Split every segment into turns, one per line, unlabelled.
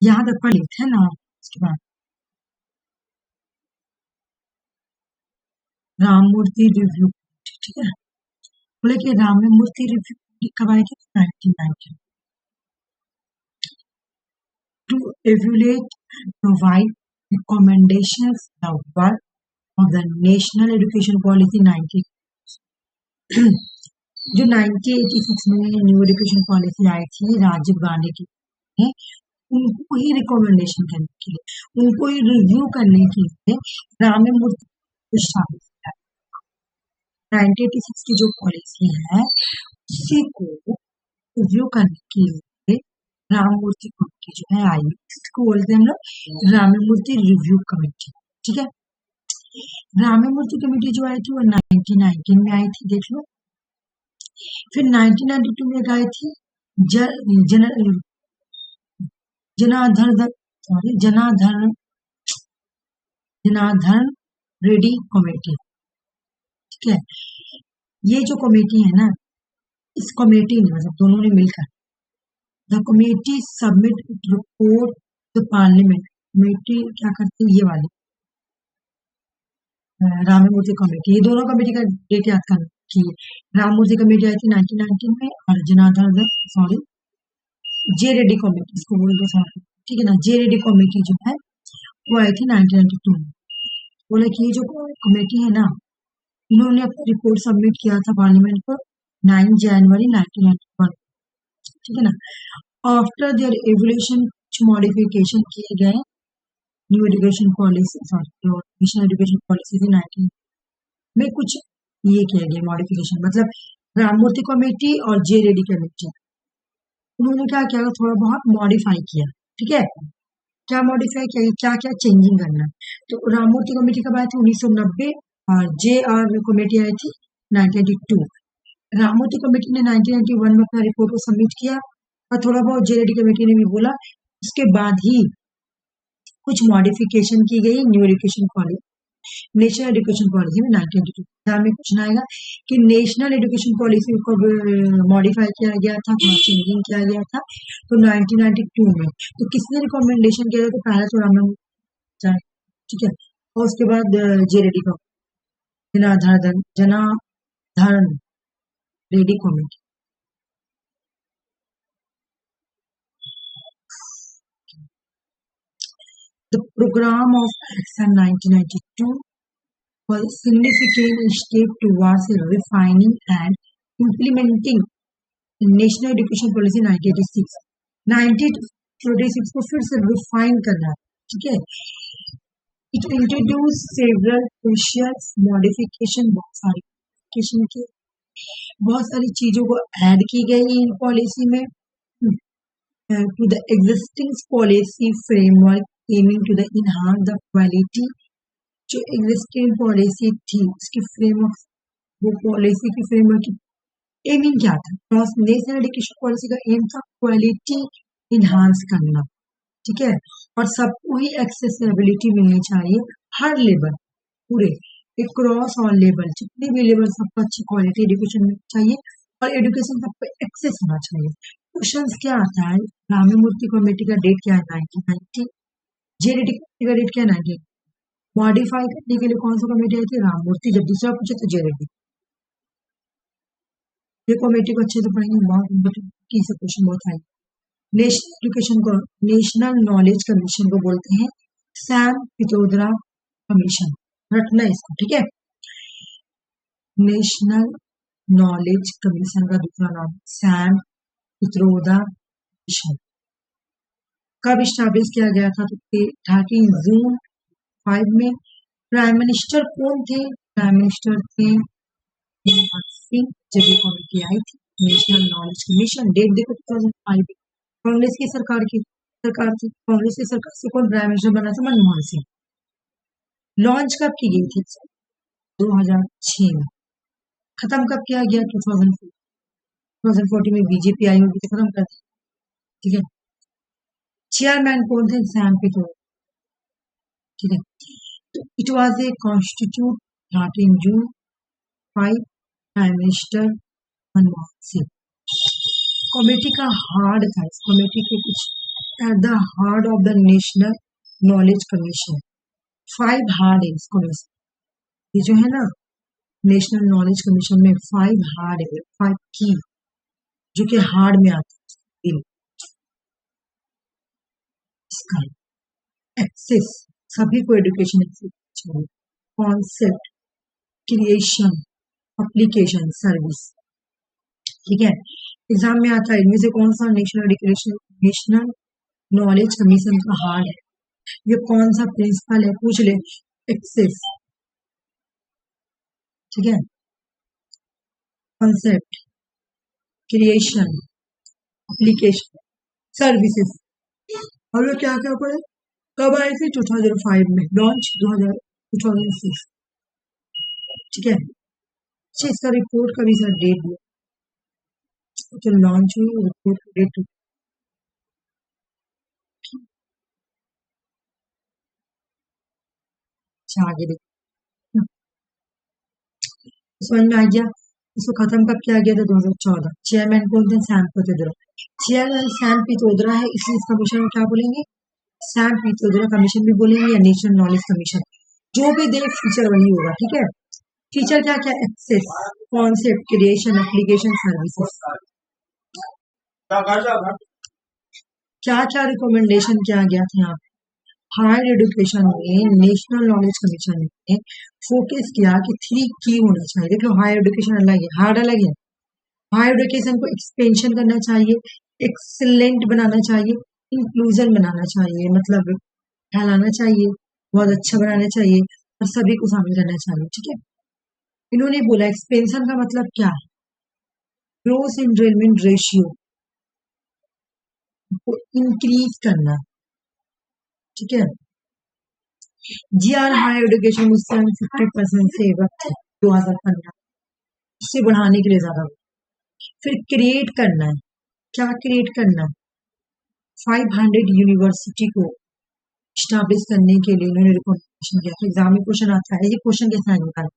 यहाँ तक पढ़ लेते हैं ना, उसके बाद राममूर्ति रिव्यू, ठीक है। बोले कि राममूर्ति रिव्यू कब आई थी? 1990, to evaluate and provide recommendations the work of the National Education Policy 19 जो 1986 में न्यू एजुकेशन पॉलिसी आई थी राजीव गांधी की है, उनको ही रिकमेंडेशन करने के लिए, उनको ही रिव्यू करने के लिए राममूर्ति को शामिल किया। 1986 की जो पॉलिसी है उसी को रिव्यू करने के लिए राममूर्ति कमेटी जो है आई, इसको बोलते हैं हम लोग राममूर्ति रिव्यू कमेटी, ठीक है। राममूर्ति कमेटी जो आई थी वो 1919 में आई थी, देख लो। फिर 1992 में आई थी जनार्दन रेड्डी कमेटी, ठीक है। ये जो कमेटी है ना, इस कमेटी ने मतलब दोनों ने मिलकर the committee submit report the parliament. Committee क्या करती है? ये वाली राममूर्ति कमेटी, ये दोनों कमेटी का डेट याद करना कि राममूर्ति कमेटी आई थी 1919 में और जे रेड्डी कमेटी, इसको बोल दो साथ, ठीक है ना। जे रेड्डी कमेटी जो है वो आई थी 1992 में। बोले कि ये जो कमेटी है ना, इन्होंने अपना रिपोर्ट सबमिट किया था पार्लियामेंट को 9 जनवरी 1991, ठीक है ना। आफ्टर देयर एवोल्यूशन कुछ मॉडिफिकेशन किए गए new education policy, national education policy थी 19 में, कुछ ये किया गया मॉडिफिकेशन, मतलब राममूर्ति कमेटी और जे रेड्डी कमेटी उन्होंने क्या किया, थोड़ा बहुत मॉडिफाई किया, ठीक है। क्या मॉडिफाई किया, क्या क्या चेंजिंग करना। तो राममूर्ति कमेटी कब आई थी? 1990 और जे आर कमेटी आई थी 1992। राममूर्ति कमेटी ने 1991 में अपना रिपोर्ट को सबमिट किया और थोड़ा बहुत जे रेड्डी कमेटी ने भी बोला। उसके बाद ही कुछ मॉडिफिकेशन की गई new education policy, national education policy में 1992। यहाँ में कुछ ना आएगा कि नेशनल एजुकेशन पॉलिसी को मॉडिफाई किया गया था, चेंजिंग किया गया था तो 1992 में। तो किसने रिकमेंडेशन किया था? तो पहले तो राममूर्ति, ठीक है, और उसके बाद जे रेड्डी को Janardan Reddy committee. The program of action 1992 was a significant step towards refining and implementing the National Education Policy 1986। 1986 को फिर से रिफाइन करना, ठीक है। It introduced several crucial modification, बहुत सारी चीजों को ऐड की गई इन पॉलिसी में to the existing policy framework aiming to the enhance the quality। जो एग्जिस्टिंग पॉलिसी थी उसकी फ्रेमवर्क, वो पॉलिसी की फ्रेमवर्क की एमिंग क्या था? नेशनल एजुकेशन पॉलिसी का एम था क्वालिटी इनहांस करना, ठीक है, और सबको ही एक्सेसिबिलिटी मिलनी चाहिए, हर लेवल, पूरे क्रॉस ऑल लेवल, जितने भी लेवल सबको अच्छी क्वालिटी एजुकेशन मिलनी चाहिए और एजुकेशन सबको एक्सेस होना चाहिए। क्वेश्चन क्या आता है? राममूर्ति कमेटी का डेट क्या है? 1990। जे रेड्डी कमेटी का डेट क्या है? 19। मॉडिफाई करने के लिए कौन सा कमेटी आई थी? राममूर्ति। जब दूसरा पूछे तो जे रेड्डी। ये कमेटी को अच्छे से पढ़ेंगे, बहुत की से क्वेश्चन बहुत आए। नेशनल एजुकेशन को, नेशनल नॉलेज कमीशन को बोलते हैं सैम पित्रोदा कमीशन, रखना इसको, ठीक है। नेशनल नॉलेज कमीशन का दूसरा नाम सैम पित्रोदा कमीशन। कब स्टैब्लिश किया गया था? तो 13 जून 5 में। प्राइम मिनिस्टर कौन थे? प्राइम मिनिस्टर थे मनमोहन सिंह। जब ये कमेटी आई थी नेशनल नॉलेज कमीशन, डेट देखो 2005। कांग्रेस की सरकार थी। कांग्रेस की सरकार से कौन प्राइम मिनिस्टर बना था? मनमोहन सिंह। लॉन्च कब की गई थी? 2006 में। खत्म कब किया गया? 2014 में बीजेपी आई होगी तो खत्म कर दी, ठीक है। चेयरमैन कौन थे? सैम पित्रोदा, ठीक है। तो it was a constitute 13 June 5, prime minister Manmohan Singh. Committee का हार्ड था, इस कमेटी के कुछ at the heart of the National Knowledge Commission. 5 hard है इसको में से। ये जो है ना नेशनल नॉलेज कमीशन में 5 हार्ड है, 5 की जो कि हार्ड में आते हैं। इसका एक्सेस, सभी को एजुकेशन एक्सेस चाहिए। कॉन्सेप्ट, क्रिएशन, एप्लीकेशन, सर्विस, ठीक है। एग्जाम में आता है इनमें से कौन सा नेशनल नॉलेज कमीशन का हार्ड है, ये कौन सा प्रिंसिपल है पूछ ले। एक्सेस, ठीक है, कॉन्सेप्ट, क्रिएशन, एप्लीकेशन, सर्विसेज। और ये क्या क्या पढ़े, कब आए थे 2005 में, लॉन्च 2006, ठीक है। अच्छा इसका रिपोर्ट का भी सर डेट दिया, तो लॉन्च हुई रिपोर्ट का डेट। अच्छा आगे देखो, समझ में आ गया। इसको खत्म कब किया गया था 2014। चेयरमैन कौन थे, Sam Pitroda. Chairman Sam Pitroda है, इसलिए इस कमीशन में क्या बोलेंगे, सैम पित्रोदा कमीशन भी बोलेंगे या नेशनल नॉलेज कमीशन, जो भी दे फीचर वही होगा, ठीक है। फीचर क्या क्या, access, concept, creation, application, services. क्या क्या रिकमेंडेशन किया गया था यहाँ पे, हायर एजुकेशन में नेशनल नॉलेज कमीशन ने फोकस किया कि 3 की होना चाहिए। देखो हायर एजुकेशन अलग है, हार्ड अलग है। हायर एजुकेशन को एक्सपेंशन करना चाहिए, एक्सीलेंट बनाना चाहिए, इंक्लूजन बनाना चाहिए, मतलब फैलाना चाहिए, बहुत अच्छा बनाना चाहिए और सभी को शामिल करना चाहिए, ठीक है। इन्होंने बोला एक्सपेंशन का मतलब क्या है, ग्रोस एनरोलमेंट रेशियो को इंक्रीज करना, ठीक है। जीआर हायर एजुकेशन उससे 50% से वक्त 2015 उससे बढ़ाने के लिए ज्यादा। फिर क्रिएट करना है, क्या क्रिएट करना है, 500 यूनिवर्सिटी को स्टैब्लिश करने के लिए इन्होंने रिकमेंडेशन किया था। एग्जाम में क्वेश्चन आता है, ये क्वेश्चन कैसा निकाल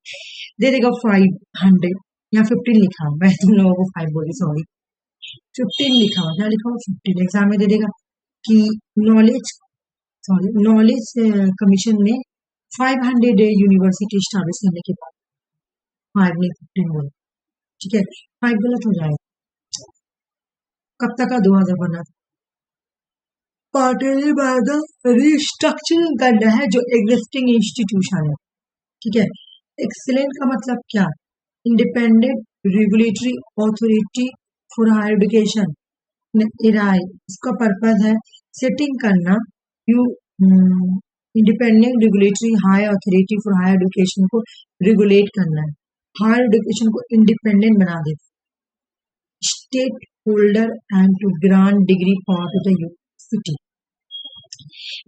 दे देगा 500 या 15 लिखा, मैं तुम लोगों को 5 बोली, सॉरी 15 लिखा हुआ, क्या लिखा हुआ 15। एग्जाम में दे देगा कि नॉलेज कमीशन ने 500 यूनिवर्सिटी स्टैब्लिश करने के बाद 5 ने 15 बोला, ठीक है। 5 गलत हो जाएगा, कब तक का 2015 तक। क्वार्टरली बाद रिस्ट्रक्चरिंग करना है जो एग्जिस्टिंग इंस्टीट्यूशन है, ठीक है। एक्सीलेंट का मतलब क्या, independent regulatory authority for higher education, इराई, इसका पर्पज है सेटिंग करना, यू independent regulatory higher authority for higher education को रेगुलेट करना है, हायर एजुकेशन को इंडिपेंडेंट बना दे, state holder and to grant degree for to the university.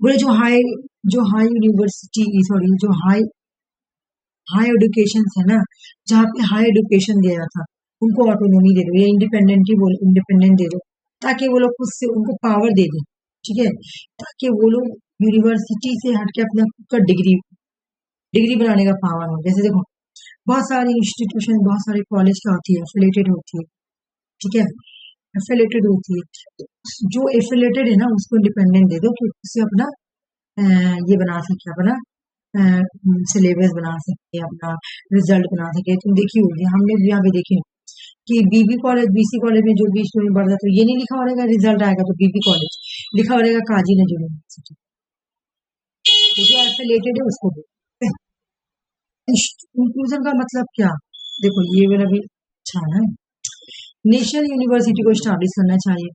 बोले जो हाई यूनिवर्सिटी, सॉरी जो हाई एजुकेशन है ना, जहाँ पे हाई एजुकेशन गया था उनको ऑटोनॉमी दे दो, या इंडिपेंडेंट ही बोलो, इंडिपेंडेंट दे दो, ताकि वो लोग खुद से उनको पावर दे दें, ठीक है, ताकि वो लोग यूनिवर्सिटी से हटके अपना खुद का डिग्री बनाने का पावर हो। जैसे देखो बहुत सारी इंस्टीट्यूशन, बहुत सारे कॉलेज क्या होती है, एफिलेटेड होती है, ठीक है, एफिलेटेड होती है। जो एफिलेटेड है ना उसको इंडिपेंडेंट दे दो कि उससे अपना ये बना सके, अपना सिलेबस बना सके, अपना रिजल्ट बना सके। तुम देखी होगी, हमने भी यहाँ पे देखे कि बीबी कॉलेज, बीसी कॉलेज में जो भी स्टूडेंट बढ़ता तो ये नहीं लिखा रहेगा रिजल्ट आएगा तो बीबी कॉलेज, लिखा रहेगा काजी नजर यूनिवर्सिटी। तो जो एफिलेटेड है उसको दो। इंक्लूजन का मतलब क्या, देखो ये वाला भी अच्छा है, नेशनल यूनिवर्सिटी को स्टैब्लिश करना चाहिए।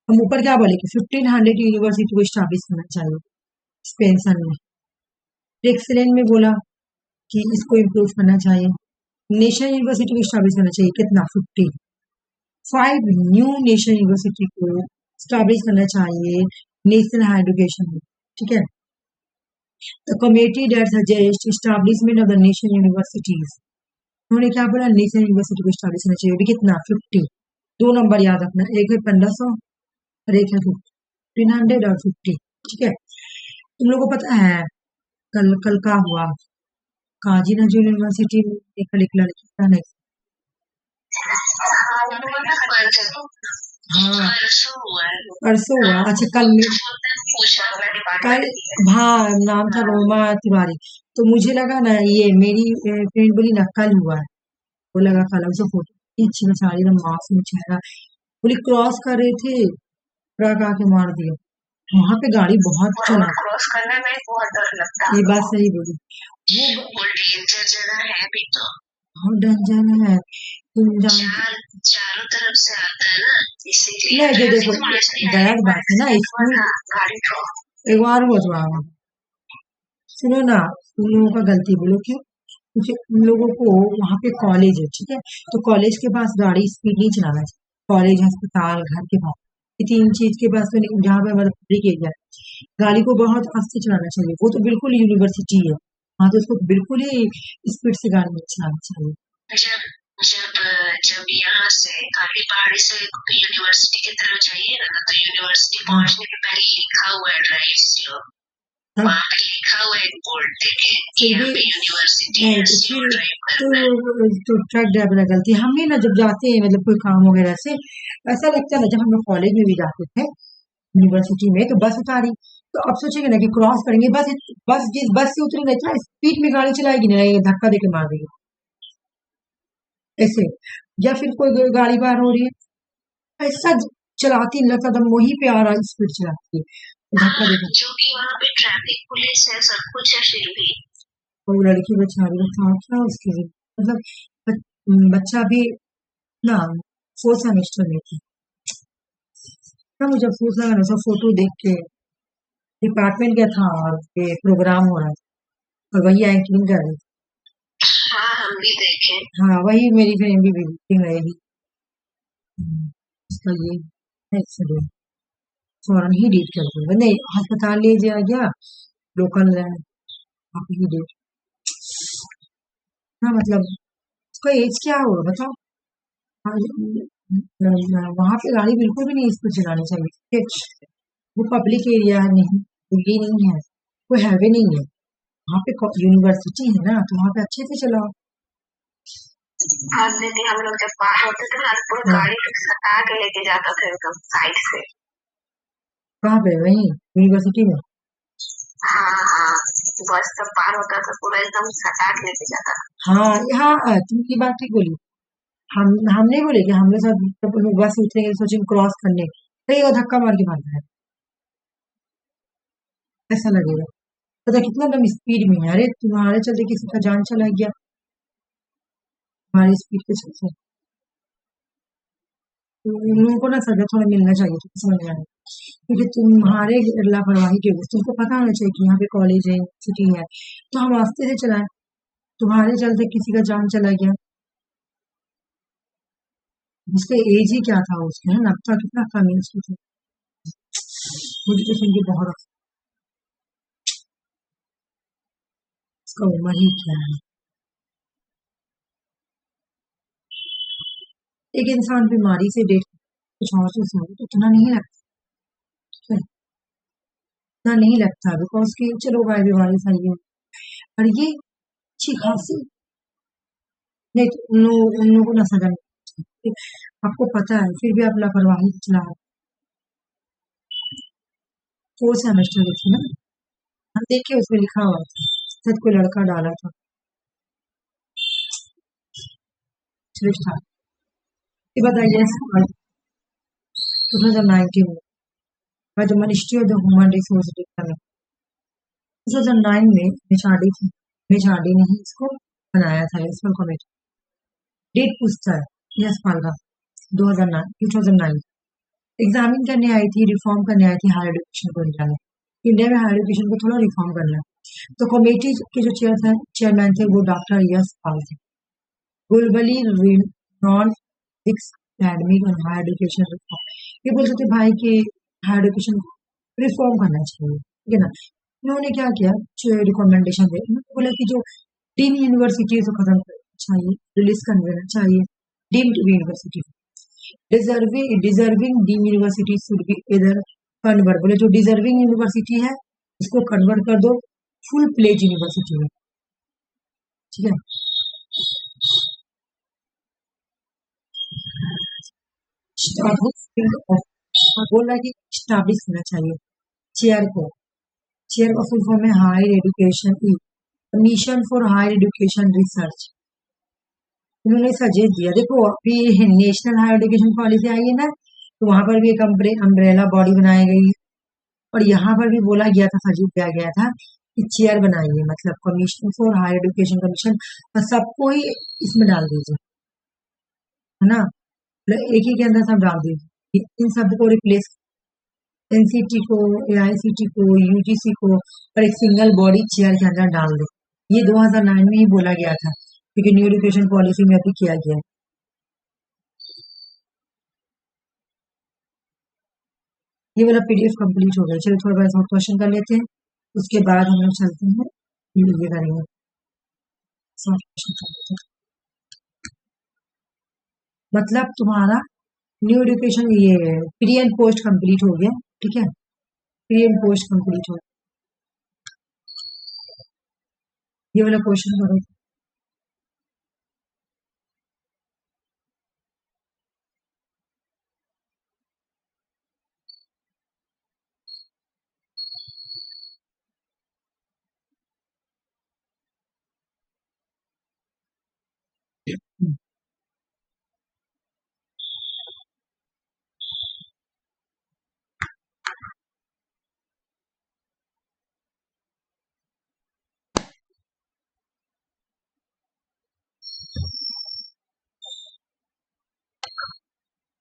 हम ऊपर क्या बोले कि 1500 यूनिवर्सिटी को स्टैब्लिश करना चाहिए एक्सपेंशन में। एक्सीलेंट में बोला कि इसको इम्प्रूव करना चाहिए, नेशनल यूनिवर्सिटी को स्टैब्लिश करना चाहिए, कितना 50। 5 न्यू नेशनल यूनिवर्सिटी को स्टैब्लिश करना चाहिए नेशनल हायर एजुकेशन में, ठीक है। The committee that suggest establishment of the national universities, उन्होंने क्या बोला, नेशनल यूनिवर्सिटी को स्टैब्लिश करना चाहिए, कितना 50। 2 नंबर याद रखना, एक है 1500 और एक है 1500 और 50, ठीक है। तुम लोगों को पता है कल का हुआ काजी नजरुल यूनिवर्सिटी में एक लड़की का नहीं, हाँ परसों हुआ। अच्छा कल हाँ नाम था रोमा तिवारी। तो मुझे लगा ना ये मेरी फ्रेंड बोली ना कल हुआ है। वो लगा कल उसे फोटो खींची में साड़ी में मासूम चेहरा। बोली क्रॉस कर रहे थे ट्रक आके मार दिया। वहां पे गाड़ी बहुत चला क्रॉस करने में बहुत डर लगता है। ये बात सही बोली। वो डेंजर जगह है भी तो बहुत डेंजर है। तुम चारों तरफ से आता है ना इसीलिए नहीं जो देखो गलत बात है ना स्कूल एक बार हो जाएगा। सुनो ना तुम लोगों का गलती बोलो क्यों क्योंकि उन लोगों को वहां पे कॉलेज है ठीक है। तो कॉलेज के पास गाड़ी स्पीड नहीं चलाना चाहिए। कॉलेज अस्पताल घर के पास ये तीन चीज के पास तो जहाँ पे मतलब पब्लिक एरिया गाड़ी को बहुत आस्ते चलाना चाहिए। वो तो बिल्कुल यूनिवर्सिटी है वहां तो उसको बिल्कुल ही स्पीड से गाड़ी नहीं चलाना चाहिए। जब जब जब यहाँ से काली पहाड़ी से यूनिवर्सिटी की तरफ जाइए ना तो यूनिवर्सिटी पहुंचने के पहले लिखा हुआ है ड्राइव स्लो। वहाँ पे लिखा हुआ है बोर्ड देखे कि यहाँ पे यूनिवर्सिटी है स्लो ड्राइव करना है। तो ट्रक ड्राइवर गलती हम भी ना जब जाते हैं मतलब कोई काम वगैरह से ऐसा लगता है ना जब हम लोग कॉलेज में भी जाते थे यूनिवर्सिटी में तो बस उतारी तो अब सोचेंगे ना कि क्रॉस करेंगे बस बस जिस बस से उतरेंगे इतना स्पीड में गाड़ी चलाएगी ना ये धक्का देके मार देगी ऐसे। या फिर कोई गाड़ी पार हो रही है ऐसा चलाती नहीं लगता दम वहीं पे आ रहा स्पीड चलाती है धक्का देगा। जो कि वहाँ पे ट्रैफिक पुलिस है सब कुछ है फिर भी वो लड़की बेचारी था क्या उसके लिए मतलब बच्चा भी ना 4th सेमेस्टर में थी ना मुझे अफसोस लगा ना सब फोटो देख के डिपार्टमेंट का था और ये प्रोग्राम हो रहा था और वही एंकरिंग कर रही थी। हाँ हम भी देखे हाँ वही मेरी फ्रेंड भी विजिटिंग रहेगी। उसका ये एक्सीडेंट फौरन ही डेट कर दिया नहीं अस्पताल ले जाया गया लोकल आप ही डेट। हाँ मतलब उसका एज क्या होगा बताओ। वहां पे गाड़ी बिल्कुल भी नहीं स्पीड चलानी चाहिए। वो पब्लिक एरिया नहीं दिल्ली नहीं है कोई हाईवे नहीं है वहाँ पे यूनिवर्सिटी है ना तो वहाँ पे अच्छे से चलाओ। हाँ दीदी हम लोग जब बाहर होते थे ना पूरा गाड़ी सटा के लेके जाता था एकदम साइड से। कहाँ पे वहीं यूनिवर्सिटी में। हाँ हाँ बस जब पार होता था पूरा एकदम सटा के लेके जाता। हाँ हाँ तुम की बात ठीक बोली। हम नहीं बोले कि हम लोग सब बस उतरेंगे सोचेंगे क्रॉस करने तो ये धक्का मार के भाग है ऐसा लगेगा। पता कितना दम स्पीड में है अरे तुम्हारे चलते किसी का जान चला गया हमारी स्पीड पे चलते हैं। तो उन लोगों को ना सजा थोड़ा मिलना चाहिए तो समझ में आए क्योंकि तुम्हारे लापरवाही की वजह से तुमको पता होना चाहिए कि यहाँ पे कॉलेज है सिटी है तो हम रास्ते से चलाएं। तुम्हारे चलते किसी का जान चला गया उसका एज ही क्या था उसके है ना अब तक कितना कम है उसकी। मुझे तो सुन के बहुत उसका उम्र ही क्या है। एक इंसान बीमारी से डेट कुछ और से हो तो इतना नहीं लगता इतना नहीं लगता बिकॉज कि चलो भाई बीमारी सही है और ये अच्छी खासी नहीं तो उन लोगों को ना सजा मिलनी चाहिए। आपको पता है फिर भी आप लापरवाही चला 4th सेमेस्टर में थी ना हम देखे उसमें लिखा हुआ था शायद कोई लड़का डाला था श्रेष्ठा। ये बताइए 2019 में by the Ministry of the Human Resource Development 2009 में मेचाडी ने ही इसको बनाया था म्युनिसिपल कमेटी। डेट पूछता है यस पालगा 2009 एग्जामिन करने आई थी रिफॉर्म करने आई थी हायर एजुकेशन को इंडिया में। इंडिया में हायर एजुकेशन को थोड़ा रिफॉर्म करना है तो कमेटी के जो चेयरमैन थे वो डॉक्टर यस पाल थे। ग्लोबली रिनॉन एकेडमिक और हायर एजुकेशन रिफॉर्म ये बोलते थे भाई कि हायर एजुकेशन को रिफॉर्म करना चाहिए ठीक है ना। उन्होंने क्या किया रिकमेंडेशन दे उन्होंने बोला कि जो डीम यूनिवर्सिटी को खत्म करना चाहिए रिलीज कर देना चाहिए deemed university deserving deem university should be इधर कन्वर्ट बोले जो डिजर्विंग यूनिवर्सिटी है उसको कन्वर्ट कर दो फुल प्लेज यूनिवर्सिटी में ठीक है। बोल रहा है कि स्टैब्लिश होना चाहिए चेयर को। चेयर का फुल फॉर्म है higher education E, commission for higher education research. उन्होंने सजेस्ट दिया, देखो अभी नेशनल हायर एजुकेशन पॉलिसी आई है ना, तो वहां पर भी एक अम्ब्रेला बॉडी बनाई गई, और यहाँ पर भी बोला गया था, सजेस्ट दिया गया था कि चेयर बनाइए, मतलब commission for higher education commission, और सबको ही इसमें डाल दीजिए, है ना, मतलब एक ही के अंदर सब डाल दीजिए, इन सब को रिप्लेस, एनसीटी को, एआईसीटी को, यूजीसी को, और एक सिंगल बॉडी चेयर के अंदर डाल दे। ये 2009 में ही बोला गया था, क्योंकि न्यू एजुकेशन पॉलिसी में अभी किया गया है। ये वाला पीडीएफ कंप्लीट हो गया। चलो थोड़ा बड़ा और क्वेश्चन कर लेते हैं, उसके बाद हम लोग चलते हैं, ये करेंगे, सॉल्व क्वेश्चन कर लेते हैं। मतलब तुम्हारा न्यू एजुकेशन ये प्री एंड पोस्ट कंप्लीट हो गया, ठीक है, प्री एंड पोस्ट कंप्लीट हो गया। ये वाला क्वेश्चन करो।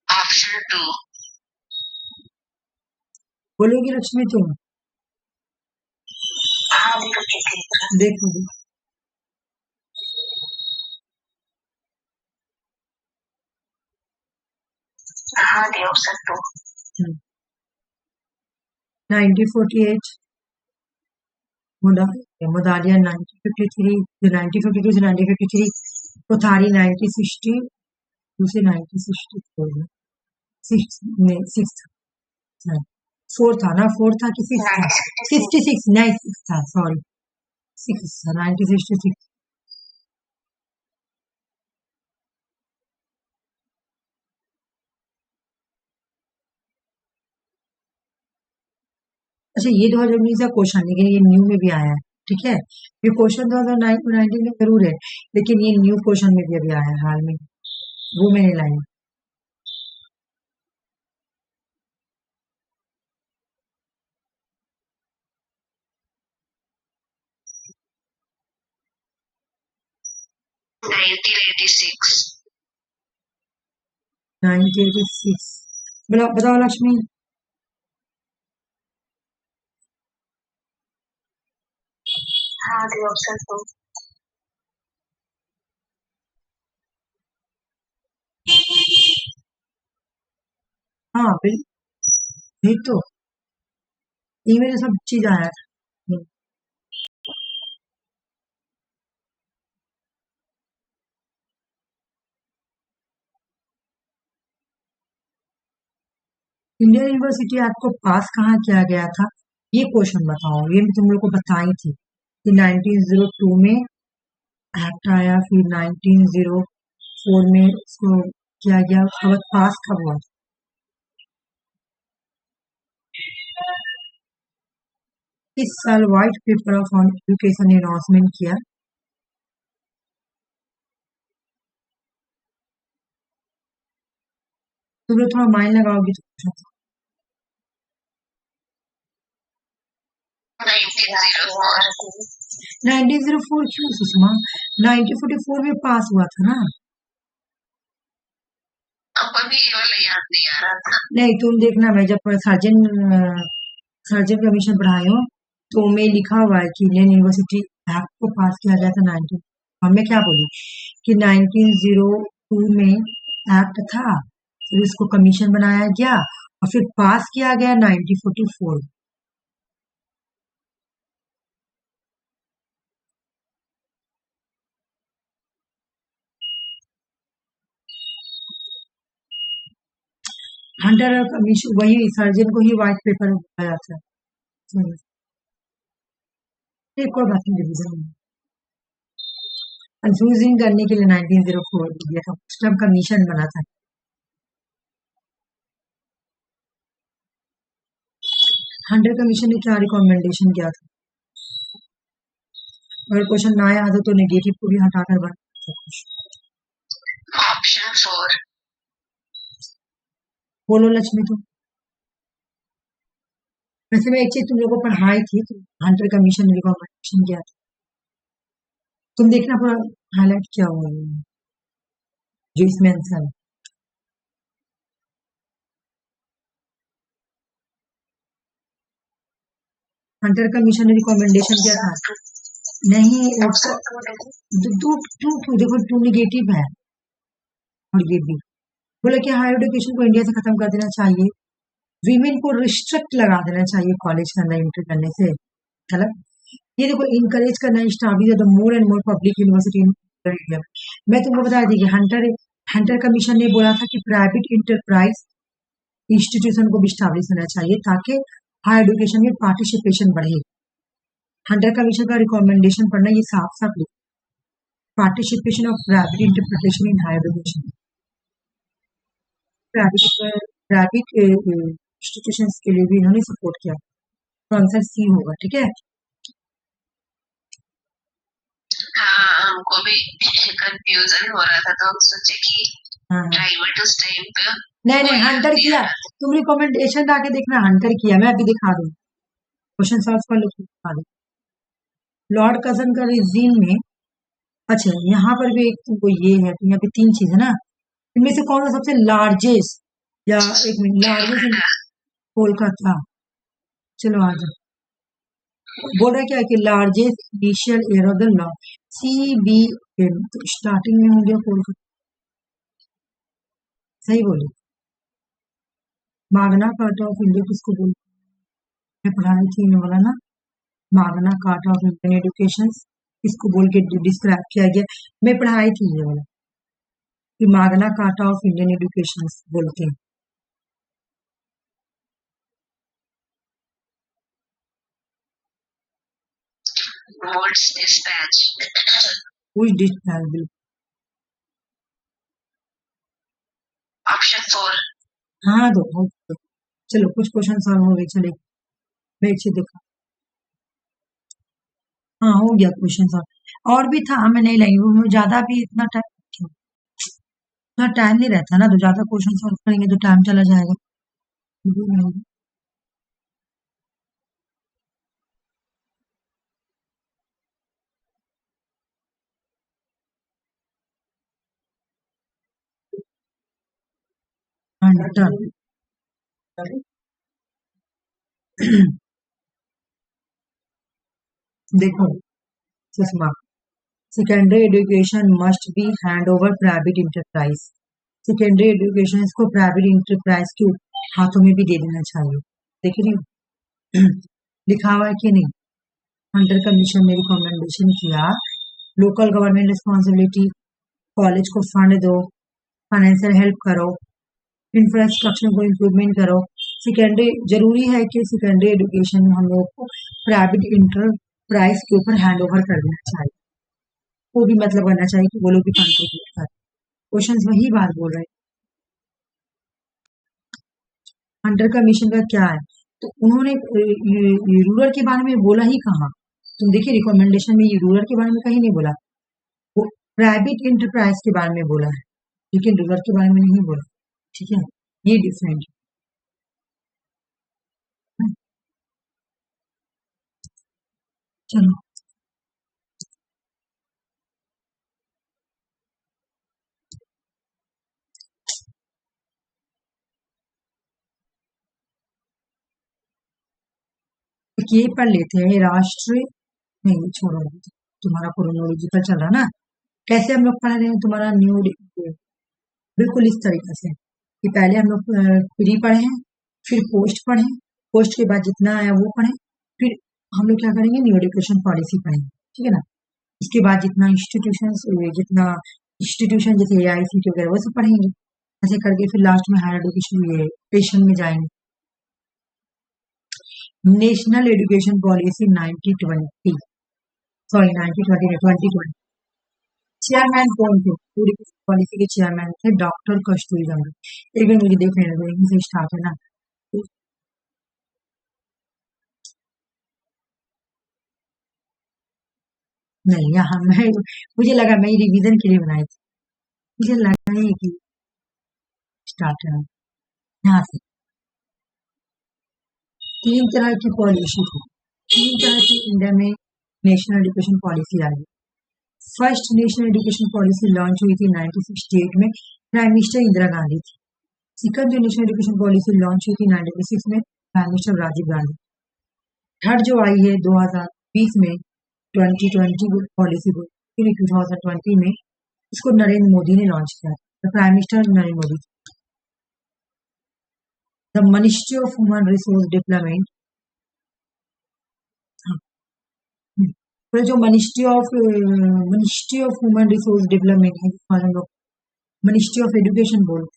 ऑप्शन 2 बोलोगी लक्ष्मी तुम? देखो हाँ दे ऑप्शन 2 1948 मुदालिया 1953, 1952 से 1953, कोठारी 1960 से 1964 सिक्स फोर था ना, फोर था कि सिक्स था, 66 नहीं सिक्स था, सॉरी सिक्स था 1966। अच्छा ये 2019 का क्वेश्चन, लेकिन ये न्यू में भी आया है, ठीक है, ये क्वेश्चन 2019 में जरूर है, लेकिन ये न्यू क्वेश्चन में भी अभी आया है हाल में, वो मैंने लाई। बताओ लक्ष्मी। हाँ ऑप्शन 2 हाँ बिल्कुल, तो ईमेल सब चीज आया था। इंडियन यूनिवर्सिटी एक्ट को पास कहाँ किया गया था, ये क्वेश्चन बताओ, ये मैं तुम लोग को बताई थी कि 1902 में एक्ट आया, फिर 1904 में इसको किया गया, उसके बाद पास कब हुआ? इस साल व्हाइट पेपर ऑफ एजुकेशन ने अनाउंसमेंट किया। तुम लोग थोड़ा माइंड लगाओगी तो 1904 क्यों सुषमा, 1944 में पास हुआ था ना। नहीं तुम देखना, मैं जब सर्जन कमीशन पढ़ाई हूँ, तो मैं लिखा हुआ है कि इंडियन यूनिवर्सिटी एक्ट को पास किया गया था 19, हमने क्या बोली कि 1902 में एक्ट था, फिर इसको कमीशन बनाया गया, और फिर पास किया गया 1944। 100 कमीशन, वही सर्जन को ही व्हाइट पेपर बताया था। एक और बात रिविजन कंफ्यूजिंग करने के लिए 1904 दिया था, उस टाइम कमीशन बना था। हंटर कमीशन ने क्या रिकमेंडेशन किया था? अगर क्वेश्चन ना याद हो तो नेगेटिव को भी हटाकर बना सब कुछ।
ऑप्शन 4।
बोलो लक्ष्मी तुम। वैसे मैं एक चीज तुम लोगों को पढ़ाई थी, हंटर कमीशन ने रिकमेंडेशन किया था, तुम देखना पूरा हाईलाइट क्या हुआ है जो इसमें आंसर है। हंटर कमीशन ने रिकमेंडेशन किया था नहीं, टू देखो टू निगेटिव है और ये भी बोला कि हायर एजुकेशन को इंडिया से खत्म कर देना चाहिए, वीमेन को रिस्ट्रिक्ट लगा देना चाहिए कॉलेज के अंदर एंटर करने से, गलत। ये देखो इनकरेज करना establish the more and more public university in India. मैं तुमको बता दी कि हंटर कमीशन ने बोला था कि प्राइवेट इंटरप्राइज इंस्टीट्यूशन को भी स्टैब्लिश होना चाहिए ताकि हायर एजुकेशन में पार्टिसिपेशन बढ़े। हंटर कमीशन का रिकमेंडेशन पढ़ना ये साफ साफ लिखा, participation of private interpretation in higher education, private institution के लिए भी इन्होंने सपोर्ट किया। तो आंसर सी होगा, ठीक है।
हाँ, हमको भी कंफ्यूजन हो रहा था तो हम सोचे कि प्राइवेट उस टाइम पे
नहीं हंटर किया, तुम रिकमेंडेशन आके देखना, हंटर किया, मैं अभी दिखा दूँ, क्वेश्चन सॉल्व कर लो दिखा दूँ। लॉर्ड कजन का रीजीन में, अच्छा यहाँ पर भी एक तुमको ये है, तो यहाँ पे तीन चीज है ना, इनमें से कौन सा सबसे लार्जेस्ट, या एक मिनट, लार्जेस्ट कोलकाता, चलो आ जाओ। बोल रहा क्या है कि largest initial year of the law CBM, तो स्टार्टिंग में हो गया कोलकाता, सही बोले। मागना कार्टा ऑफ इंडिया किसको बोलते हैं? मैं पढ़ाई थी ये वाला ना, मागना कार्टा ऑफ इंडियन एजुकेशन इसको बोल के डिस्क्राइब किया गया, मैं पढ़ाई थी ये वाला कि मागना कार्टा ऑफ इंडियन एजुकेशन बोलते हैं।
What's dispatch?
Which dispatch bill?
Option 4।
हाँ दो, चलो कुछ क्वेश्चन सॉल्व हो गए, चले बैठ से देखा, हाँ हो गया क्वेश्चन सॉल्व। और भी था, मैं नहीं लाई हूँ, ज्यादा भी इतना टाइम नहीं रहता ना, तो ज्यादा क्वेश्चन सॉल्व करेंगे तो टाइम चला जाएगा। देखो Sushma, secondary education must be hand over private enterprise, secondary education इसको प्राइवेट इंटरप्राइज के हाथों में भी दे देना चाहिए, देखिए नहीं लिखा हुआ है कि नहीं। हंटर कमीशन ने रिकमेंडेशन किया, लोकल गवर्नमेंट रिस्पॉन्सिबिलिटी, कॉलेज को फंड दो, फाइनेंशियल हेल्प करो, इंफ्रास्ट्रक्चर को इम्प्रूवमेंट करो, सेकेंडरी जरूरी है कि सेकेंडरी एजुकेशन हम लोग को प्राइवेट इंटरप्राइज के ऊपर हैंड ओवर कर देना चाहिए, वो भी मतलब करना चाहिए कि वो लोग भी कंट्रीब्यूट करें। क्वेश्चन वही बात बोल रहे हैं। हंटर कमीशन का क्या है, तो उन्होंने रूरल के बारे में बोला ही कहा, तुम देखिए रिकमेंडेशन में ये रूरल के बारे में कहीं नहीं बोला, वो प्राइवेट इंटरप्राइज के बारे में बोला है, लेकिन रूरल के बारे में नहीं बोला, ठीक है, ये डिफरेंट। चलो ये पढ़ लेते हैं, राष्ट्रीय, नहीं छोड़ो, तुम्हारा क्रोनोलॉजिकल चल रहा ना, कैसे हम लोग पढ़ रहे हैं तुम्हारा न्यू, बिल्कुल इस तरीके से कि पहले हम लोग प्री पढ़े हैं, फिर पोस्ट पढ़े, पोस्ट के बाद जितना आया वो पढ़े, फिर हम लोग क्या करेंगे न्यू एजुकेशन पॉलिसी पढ़ेंगे, ठीक है ना। इसके बाद जितना इंस्टीट्यूशन जैसे AICTE वगैरह वो सब पढ़ेंगे, ऐसे करके फिर लास्ट में हायर एजुकेशन में जाएंगे। National education policy 1920, sorry 2020, chairman कौन थे, पूरी पॉलिसी के चेयरमैन थे डॉक्टर कस्तूरबा। एक बार मुझे देख लेना, इंग्लिश से स्टार्ट है ना, नहीं, यहाँ मुझे लगा मैं रिवीजन के लिए बनाई थी, मुझे लगा है कि स्टार्ट है यहाँ से। तीन तरह की पॉलिसी थी, तीन तरह की इंडिया में नेशनल एजुकेशन पॉलिसी आई। First national education policy launch हुई थी 1968 में, प्राइम मिनिस्टर इंदिरा गांधी थी। सेकंड जो नेशनल एजुकेशन पॉलिसी लॉन्च हुई थी 1996 में, prime minister Rajiv Gandhi. Third जो आई है 2020 में 2020 पॉलिसी को 2020 में, इसको नरेंद्र मोदी ने लॉन्च किया था, prime minister Narendra Modi. The ministry of human resource development, जो ministry of human resource development है, हम लोग मिनिस्ट्री ऑफ एजुकेशन बोलते,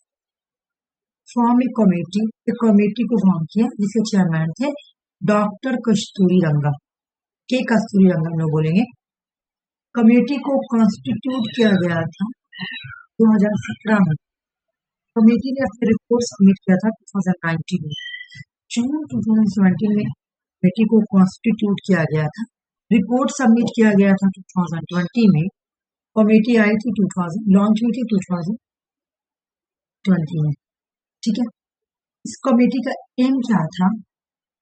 फॉर्म ए कमेटी को फॉर्म किया जिसके चेयरमैन थे डॉक्टर कस्तूरी रंगन, के कस्तूरी रंगन लोग बोलेंगे। कमेटी को कॉन्स्टिट्यूट किया गया था 2017 में। कमेटी ने अपनी रिपोर्ट सबमिट किया था 2019 में। जून 2017 में कमेटी को कॉन्स्टिट्यूट किया गया था, रिपोर्ट सबमिट किया गया था 2020 में। कमेटी आई थी 2000, लॉन्च हुई थी 2020 में, ठीक है। इस कमेटी का एम क्या था?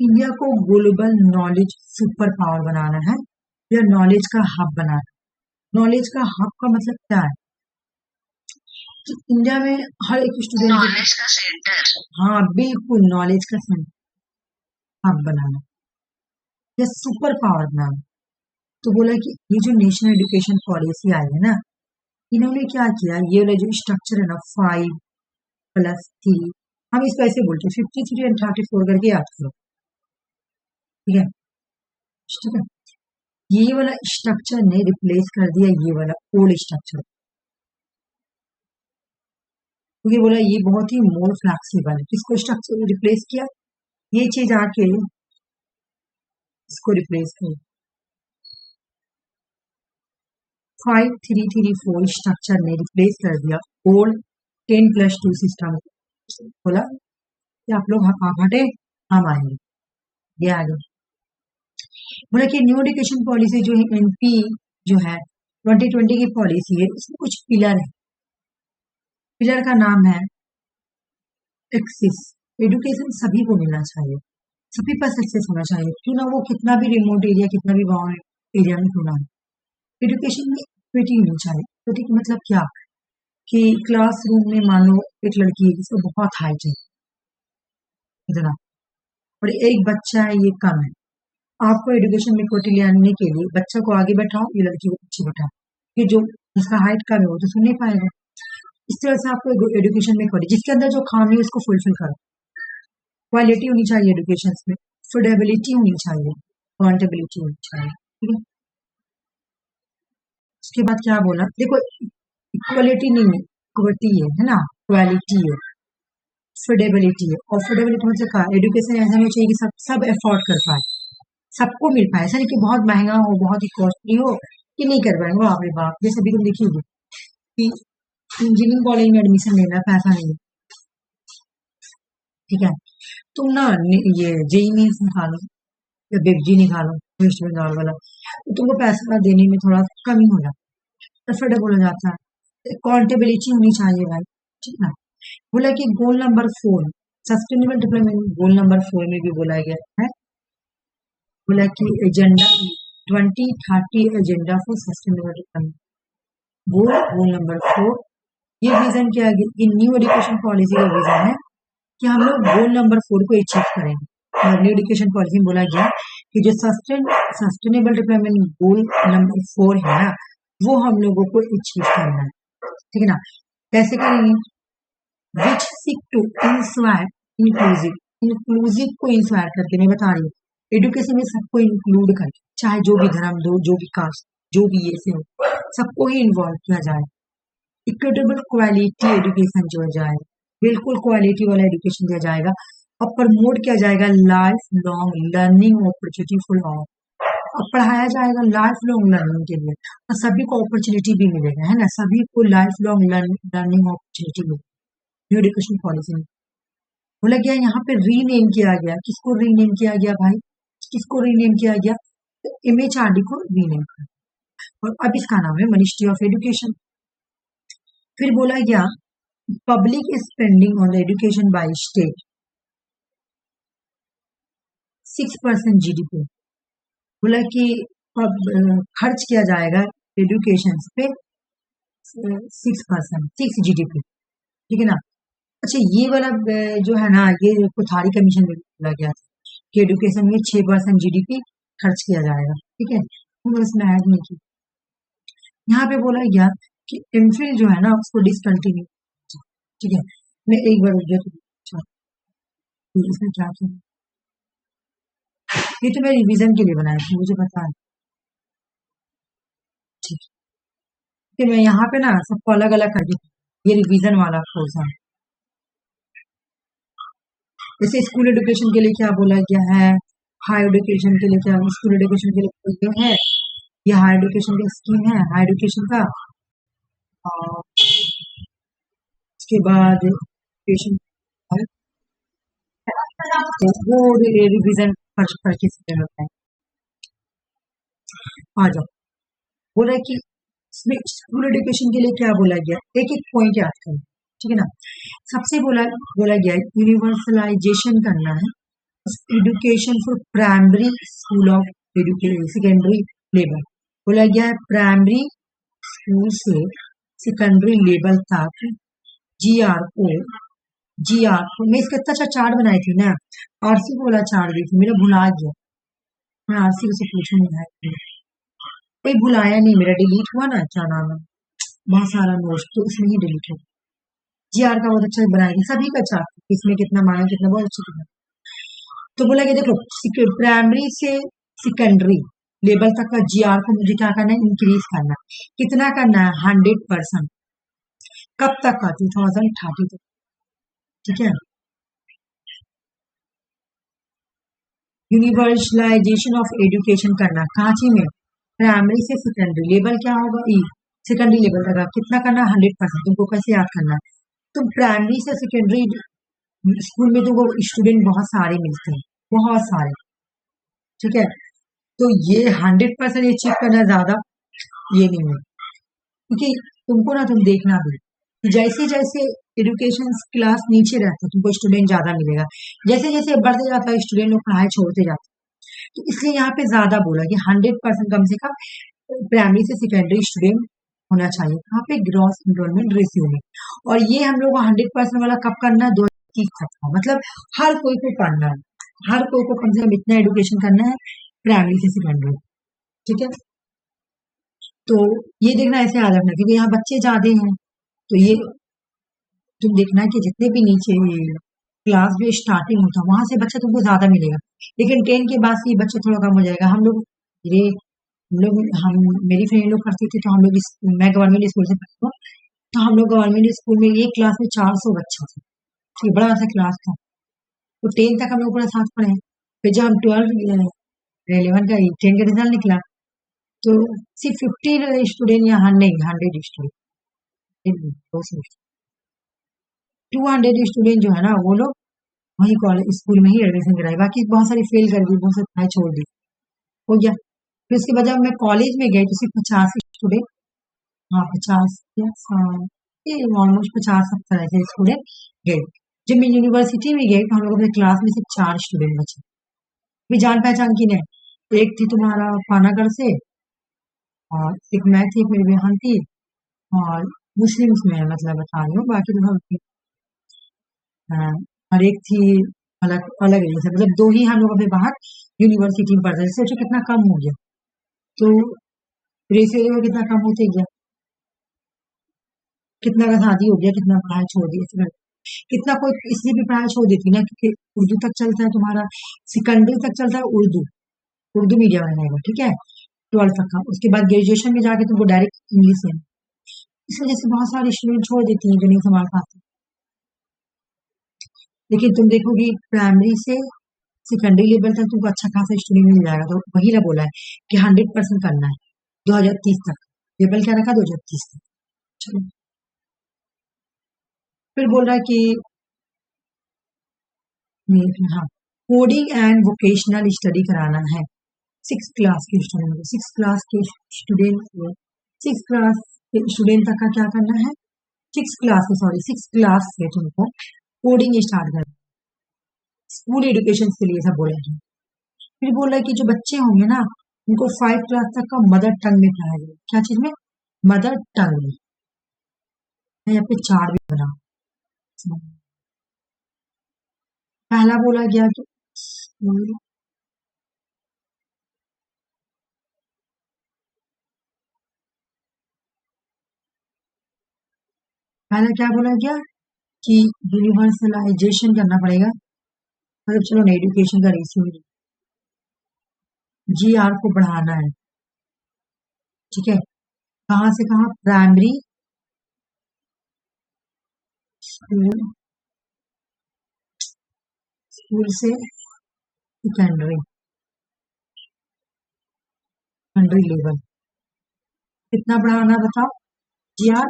इंडिया को ग्लोबल नॉलेज सुपर पावर बनाना है या नॉलेज का हब बनाना। नॉलेज का हब का मतलब क्या है कि इंडिया में हर एक स्टूडेंट
नॉलेज का सेंटर,
हाँ बिल्कुल नॉलेज का सेंटर हब बनाना या सुपर पावर बनाना। तो बोला कि ये जो नेशनल एजुकेशन पॉलिसी आई है ना, इन्होंने क्या किया, ये वाला जो स्ट्रक्चर है ना 5+3, हम इसको ऐसे बोलते हैं 53 और 34 करके याद करो, ठीक है, ठीक है। ये वाला स्ट्रक्चर ने रिप्लेस कर दिया ये वाला ओल्ड स्ट्रक्चर, क्योंकि बोला ये बहुत ही मोर फ्लेक्सिबल है। किसको स्ट्रक्चर रिप्लेस किया? ये चीज आके इसको रिप्लेस किया। 5334 स्ट्रक्चर ने रिप्लेस कर दिया ओल्ड 10+2 सिस्टम। बोला कि आप लोग हटे, हम आएंगे, ये आगे। बोला कि न्यू एजुकेशन पॉलिसी जो है एनपी जो है 2020 की पॉलिसी है, इसमें कुछ पिलर है। पिलर का नाम है एक्सेस। एजुकेशन सभी को मिलना चाहिए, सभी पास एक्सेस होना चाहिए, क्यों ना वो कितना भी रिमोट एरिया, कितना भी गाँव एरिया में क्यों ना। एजुकेशन में इक्विटी होनी चाहिए। इक्विटी का मतलब क्या कि क्लासरूम में मान लो एक लड़की है जिसको बहुत हाइट है इतना, और एक बच्चा है ये कम है, आपको एजुकेशन में इक्विटी ले आने के लिए बच्चा को आगे बैठाओ, ये लड़की को पीछे बैठाओ, कि जो जिसका हाइट कम है वो तो सुन नहीं पाएगा। इस तरह से आपको एजुकेशन में इक्विटी, जिसके अंदर जो खामी है उसको फुलफिल करो। क्वालिटी होनी चाहिए एजुकेशन में, अफोर्डेबिलिटी होनी चाहिए, अकाउंटेबिलिटी होनी चाहिए, ठीक है। उसके बाद क्या बोला, देखो इक्वालिटी नहीं है, इक्विटी है ना, क्वालिटी है, अफोर्डेबिलिटी है। अफोर्डेबिलिटी मतलब क्या, एजुकेशन ऐसा होना चाहिए कि सब एफोर्ड कर पाए, सबको मिल पाए, ऐसा नहीं कि बहुत महंगा हो, बहुत ही कॉस्टली हो कि नहीं कर पाएंगे। बाप रे बाप, जैसे अभी तुम देखिए कि इंजीनियरिंग कॉलेज में एडमिशन लेना है, पैसा नहीं, ठीक है, तुम ना ये जेई मीन्स निकालो या बेबजी निकालो वेस्ट बंगाल वाला, तो तुमको पैसा देने में थोड़ा कमी हो जाता है, अफोर्डेबल हो जाता है। अकाउंटेबिलिटी होनी चाहिए भाई, ठीक है। बोला कि goal number 4 sustainable development goal number 4 में भी बोला गया है, बोला कि agenda 2030 agenda for sustainable development goal number 4। ये विजन क्या है कि न्यू एजुकेशन पॉलिसी का विजन है कि हम लोग गोल नंबर 4 को अचीव करेंगे। और न्यू एजुकेशन पॉलिसी में बोला गया कि जो सस्टेनेबल डेवलपमेंट गोल नंबर 4 है ना, वो हम लोगों को अचीव करना है, ठीक है ना। कैसे करेंगे? विच सीक टू इंस्पायर इंक्लूसिव को इंस्पायर करके, मैं बता रही हूँ एजुकेशन में सबको इंक्लूड करके, चाहे जो भी धर्म दो, जो भी कास्ट, जो भी ये से हो, सबको ही इन्वॉल्व किया जाए। इक्विटेबल क्वालिटी एजुकेशन जो जाए, बिल्कुल क्वालिटी वाला एजुकेशन दिया जाएगा और प्रमोट किया जाएगा life long learning opportunity for all, और पढ़ाया जाएगा लाइफ लॉन्ग लर्निंग के लिए, और सभी को अपॉर्चुनिटी भी मिलेगा, है ना, सभी को लाइफ लॉन्ग लर्निंग अपॉर्चुनिटी मिलेगी न्यू एजुकेशन पॉलिसी में। बोला गया यहाँ पे रीनेम किया गया, किसको रीनेम किया गया भाई, किसको रीनेम किया गया, तो MHRD को रीनेम किया। और अब इसका नाम है मिनिस्ट्री ऑफ एजुकेशन। फिर बोला गया public spending on the education by state 6% GDP। बोला कि खर्च किया जाएगा एजुकेशन पे 6%, 6 GDP, ठीक है ना। अच्छा ये वाला जो है ना, ये कोठारी कमीशन में बोला गया था कि एजुकेशन में 6% GDP खर्च किया जाएगा, ठीक है। हम इसमें ऐड नहीं की। यहाँ पे बोला गया कि एमफिल जो है ना उसको डिसकंटिन्यू, ठीक है। मैं एक बार इसमें क्या था, ये तो मैं रिवीजन के लिए बनाया था, मुझे पता है, ठीक है। मैं यहाँ पे ना सबको अलग अलग करके, ये रिवीजन वाला कोर्स है। जैसे स्कूल एजुकेशन के लिए क्या बोला गया है, हाई एजुकेशन के लिए क्या, स्कूल एजुकेशन के लिए जो है ये हाई एजुकेशन का स्कीम है, हाई एजुकेशन का। उसके बाद एजुकेशन वो रिवीजन परचेस होता है। आ जाओ, बोला कि स्कूल एजुकेशन के लिए क्या बोला गया, एक एक पॉइंट याद करें, ठीक है ना। सबसे बोला गया यूनिवर्सलाइजेशन करना है education for primary school of secondary level. बोला गया है प्राइमरी स्कूल से सेकेंडरी लेवल तक GR को मैं इसका इतना अच्छा चार्ट बनाई थी ना, RC को वाला चार्ट दी थी, मेरा भुला गया, मैं RC से पूछूंगा, कोई भुलाया नहीं, मेरा डिलीट हुआ ना, क्या नाम है, बहुत सारा नोट्स तो इसमें ही डिलीट हो। GR का बहुत अच्छा बनाया, सभी का चार्ट, किसमें कितना माना कितना, बहुत अच्छा बना। तो बोला कि देखो प्राइमरी से सेकेंडरी लेवल तक का GR को मुझे क्या करना है, इंक्रीज करना है। कितना करना है, 100%। कब तक का, 2030 तक, ठीक है। यूनिवर्सलाइजेशन ऑफ एजुकेशन करना, कांची में, प्राइमरी से सेकेंडरी लेवल क्या होगा, सेकेंडरी लेवल तक कितना करना, 100%। तुमको कैसे याद करना है, तुम प्राइमरी से सेकेंडरी स्कूल में तुमको स्टूडेंट बहुत सारे मिलते हैं, बहुत सारे, ठीक है। तो ये 100% अचीव करना ज्यादा ये नहीं है, क्योंकि तुमको ना, तुम देखना भी जैसे जैसे एजुकेशन क्लास नीचे रहता है तुमको स्टूडेंट ज्यादा मिलेगा, जैसे जैसे बढ़ते जाता है स्टूडेंट लोग पढ़ाई छोड़ते जाते हैं। तो इसलिए यहाँ पे ज्यादा बोला कि 100% कम से कम प्राइमरी से सेकेंडरी स्टूडेंट होना चाहिए। यहाँ पे ग्रॉस एनरोलमेंट रेशियो में, और ये हम लोग 100% वाला कब करना है, 2030 तक का, मतलब हर कोई को पढ़ना है, हर कोई को कम से कम इतना एजुकेशन करना है प्राइमरी से सेकेंडरी, ठीक है। तो ये देखना ऐसे आ रखना, क्योंकि यहाँ बच्चे ज्यादा हैं, तो ये तुम देखना कि जितने भी नीचे क्लास भी स्टार्टिंग होता है वहां से बच्चा तुमको ज्यादा मिलेगा, लेकिन 10 के बाद से ये बच्चा थोड़ा कम हो जाएगा। हम मेरी फ्रेंड लोग करती थी, तो हम लोग मैं गवर्नमेंट स्कूल से पढ़ती हूँ, तो हम लोग गवर्नमेंट स्कूल में एक क्लास में 400 बच्चा था, ठीक, बड़ा सा क्लास था। तो 10 तक हम लोग पूरा साथ पढ़े, फिर जब हम 12 11 का 10 का रिजल्ट निकला, तो सिर्फ 50 स्टूडेंट यहाँ नहीं, 100 स्टूडेंट, 200 स्टूडेंट जो है ना, वो लोग वही कॉलेज स्कूल में ही एडमिशन कराए, बाकी बहुत सारी फेल कर दी, बहुत सारी पढ़ाई छोड़ दी, हो गया। फिर उसके बाद जब मैं कॉलेज में गई तो सिर्फ 50 स्टूडेंट, हाँ 50, ऑलमोस्ट 50-70 ऐसे स्टूडेंट गए। जब मैं यूनिवर्सिटी में गई तो हम लोग अपने क्लास में सिर्फ 4 स्टूडेंट बचे, भी जान पहचान की नहीं, एक थी तुम्हारा पानागढ़ से, और एक मैं थी, एक मेरी बहन थी, और मुस्लिम्स में मतलब बता रही हूँ, बाकी तो सब हाँ, और एक थी अलग अलग एरिया से, मतलब 2 ही हम लोग अपने बाहर यूनिवर्सिटी में पढ़ते थे। सोचो कितना कम हो गया, तो रेशियो कितना कम होते गया, कितना का शादी हो गया, कितना पढ़ाई छोड़ दी, कितना कोई इसलिए भी पढ़ाई छोड़ देती ना, क्योंकि उर्दू तक चलता है तुम्हारा, सेकेंडरी तक चलता है उर्दू, उर्दू मीडियम रहेगा, ठीक है, 12 तक का। उसके बाद ग्रेजुएशन में जाके तुमको डायरेक्ट इंग्लिश है, इस वजह से बहुत सारे स्टूडेंट छोड़ देती हैं जो नहीं संभाल पाते। लेकिन तुम देखोगी प्राइमरी से सेकेंडरी लेवल तक तुमको अच्छा खासा स्टूडेंट मिल जाएगा, तो वही ना बोला है कि 100% करना है 2030 तक, लेवल क्या रखा, 2030 तक। चलो, फिर बोल रहा है कि हाँ कोडिंग एंड वोकेशनल स्टडी कराना है, 6 क्लास के स्टूडेंट, 6 क्लास के स्टूडेंट को 6 क्लास के स्टूडेंट तक का क्या करना है, 6 क्लास से तुमको कोडिंग स्टार्ट करना, स्कूल एजुकेशन के लिए सब बोला है। फिर बोल रहा है कि जो बच्चे होंगे ना उनको 5 क्लास तक का मदर टंग में पढ़ाया जाएगा। क्या चीज में? मदर टंग में। मैं यहाँ पे चार्ट भी बना, पहला बोला गया कि पहला क्या बोला गया कि यूनिवर्सलाइजेशन करना पड़ेगा, मतलब चलो ना एजुकेशन का रेशियो GR को बढ़ाना है, ठीक है। कहाँ से कहाँ? प्राइमरी स्कूल, स्कूल से सेकेंडरी लेवल कितना बढ़ाना बताओ? GR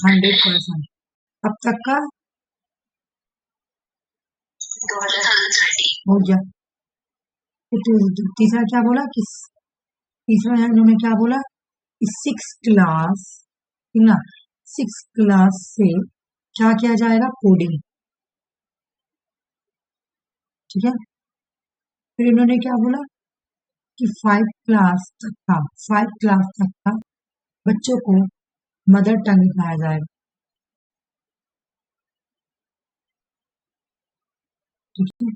100%। अब तक का
2030
हो गया। तीसरा क्या बोला कि तीसरा इन्होंने क्या बोला कि 6 क्लास ना 6 क्लास से क्या किया जाएगा? कोडिंग, ठीक है। फिर इन्होंने क्या बोला कि 5 क्लास तक का बच्चों को मदर टंग पढ़ाया जाएगा, ठीक है,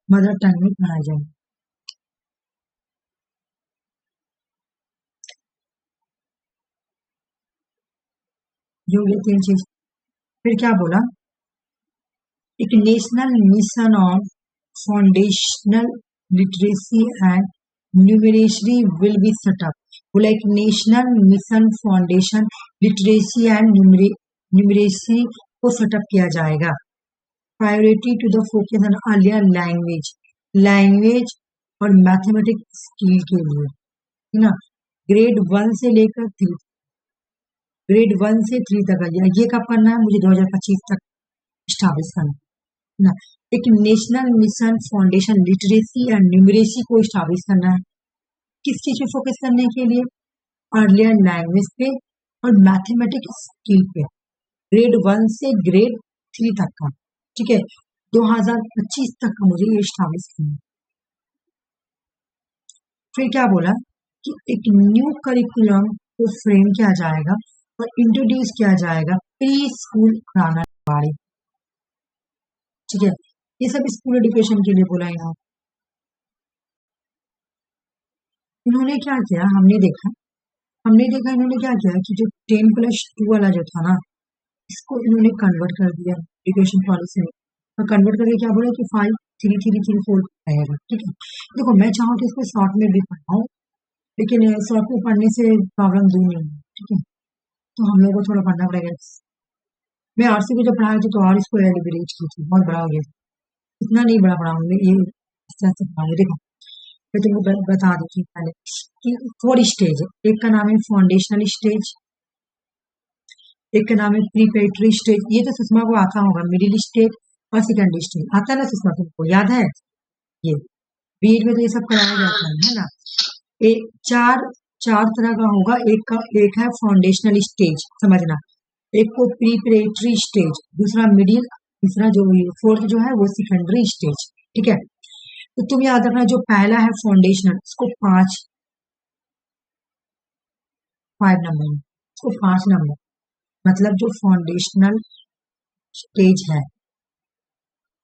मदर टंग में पढ़ाया जाएगा। जो ये 3 चीज। फिर क्या बोला? एक national mission on foundational literacy and numeracy will be set up. बोला एक national mission foundation literacy and numeracy को सेटअप किया जाएगा। Priority to the focus on earlier language और मैथमेटिक्स स्किल के लिए, है ना। ग्रेड 1 से लेकर 3 तक ये कब करना है? मुझे 2025 तक स्टैब्लिश करना है ना। एक national mission foundation literacy and numeracy को स्टैब्लिश करना है। किस चीज पे फोकस करने के लिए? अर्लियर लैंग्वेज पे और मैथमेटिक्स स्किल पे, ग्रेड 1 से ग्रेड 3 तक का, ठीक है। 2025 तक का मुझे ये स्टैब्लिश करना है। फिर क्या बोला कि एक न्यू करिकुलम को फ्रेम किया जाएगा और इंट्रोड्यूस किया जाएगा प्री स्कूल आंगनबाड़ी, ठीक है। ये सब स्कूल एजुकेशन के लिए बोला इन्होंने क्या किया? हमने देखा इन्होंने क्या किया कि जो 10+2 वाला जो था ना, इसको इन्होंने कन्वर्ट कर दिया एजुकेशन पॉलिसी में, और कन्वर्ट करके क्या बोला कि 5 3 3 3 4 रहेगा, ठीक है। देखो मैं चाहूँ तो इसको शॉर्ट में भी पढ़ाऊँ, लेकिन शॉर्ट में पढ़ने से प्रॉब्लम दूर नहीं है, ठीक है। तो हम लोग को थोड़ा पढ़ना पड़ेगा। मैं RC को जब पढ़ाया था तो और इसको एलिबरेट की थी, बहुत बड़ा हो गया, इतना नहीं बड़ा पढ़ा हमने, ये इस तरह से पढ़ा। देखो मैं तुमको बता देती हूँ पहले कि 4 स्टेज है। एक का नाम है फाउंडेशनल स्टेज, एक का नाम है प्रीपेरेटरी स्टेज, ये तो सुषमा को आता होगा, मिडिल स्टेज और सेकेंडरी स्टेज आता है ना सुषमा, तुमको याद है? ये बीएड में तो ये सब कराया जाता है ना। एक चार तरह का होगा, एक है फाउंडेशनल स्टेज, समझना। एक को प्रीपेरेटरी स्टेज, दूसरा मिडिल, तीसरा जो 4th जो है वो सेकेंडरी स्टेज, ठीक है। तो तुम याद रखना जो पहला है फाउंडेशनल, इसको 5 नंबर, इसको 5 नंबर, मतलब जो फाउंडेशनल स्टेज है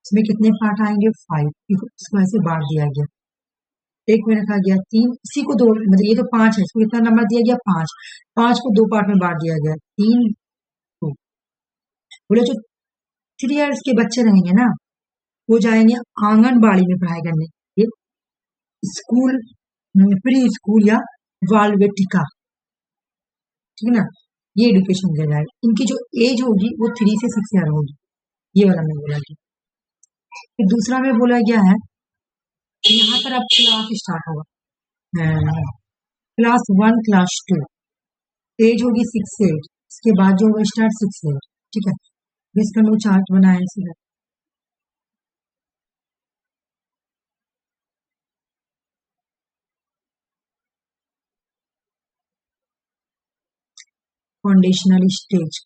इसमें कितने पार्ट आएंगे? 5। इसको ऐसे बांट दिया गया, एक में रखा गया 3, इसी को 2, मतलब ये तो 5 है, इसको कितना नंबर दिया गया? 5 को 2 पार्ट में बांट दिया गया, 3 2। बोले जो 3 इयर्स के बच्चे रहेंगे ना वो जाएंगे आंगनबाड़ी में पढ़ाई करने के लिए, स्कूल प्री स्कूल या वालवेटिका, ठीक है ना। ये एजुकेशन दिया जाएगा। इनकी जो एज होगी वो 3 से 6 ईयर होगी, ये वाला में बोला गया। फिर दूसरा में बोला गया है यहाँ पर अब क्लास स्टार्ट होगा, क्लास 1 क्लास 2, एज होगी 6 से 8, इसके बाद जो होगा स्टार्ट 6 से 8, ठीक है। इसका लोग चार्ट बनाए फाउंडेशनल स्टेज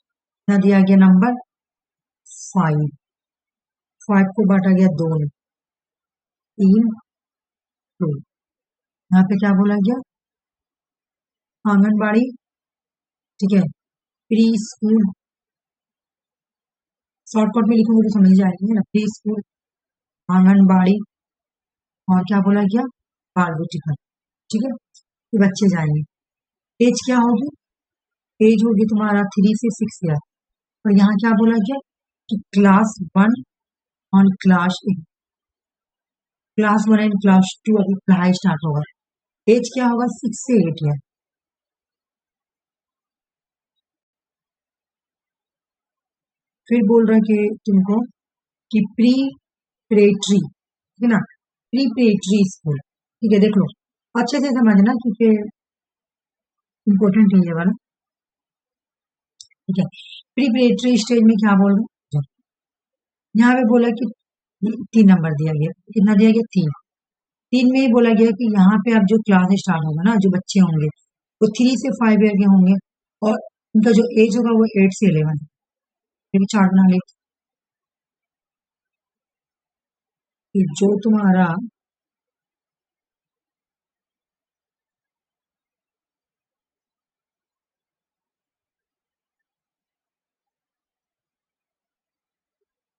यहाँ दिया गया नंबर 5, 5 को बांटा गया 2 में, 3 2। यहाँ पे क्या बोला गया, आंगनबाड़ी, ठीक है, प्री स्कूल, शॉर्टकट में लिखूंगी तो समझ जाएंगे ना, प्री स्कूल, आंगनबाड़ी, और क्या बोला गया, बाल बुटिक, ठीक है, ये बच्चे जाएंगे। एज क्या होगी, एज होगी तुम्हारा 3 से 6 ईयर, और यहाँ क्या बोला गया कि क्लास 1 और क्लास 1 एंड क्लास 2 अभी पढ़ाई स्टार्ट होगा। एज क्या होगा, 6 से 8 ईयर। फिर बोल रहा है कि तुमको कि प्री प्रेटरी, ठीक है ना, प्री प्रेटरी स्कूल, ठीक है, देख लो अच्छे से समझना क्योंकि इम्पोर्टेंट है ये वाला, ठीक है। प्री प्रेटरी स्टेज में क्या बोल रहे हैं, यहाँ पे बोला कि 3 नंबर दिया गया, कितना दिया गया, 3 में ही बोला गया कि यहाँ पे अब जो क्लास स्टार्ट होगा ना, जो बच्चे होंगे वो 3 से 5 ईयर के होंगे, और उनका जो एज होगा वो 8 से 11, ये भी चार्ट बना लेते, जो तुम्हारा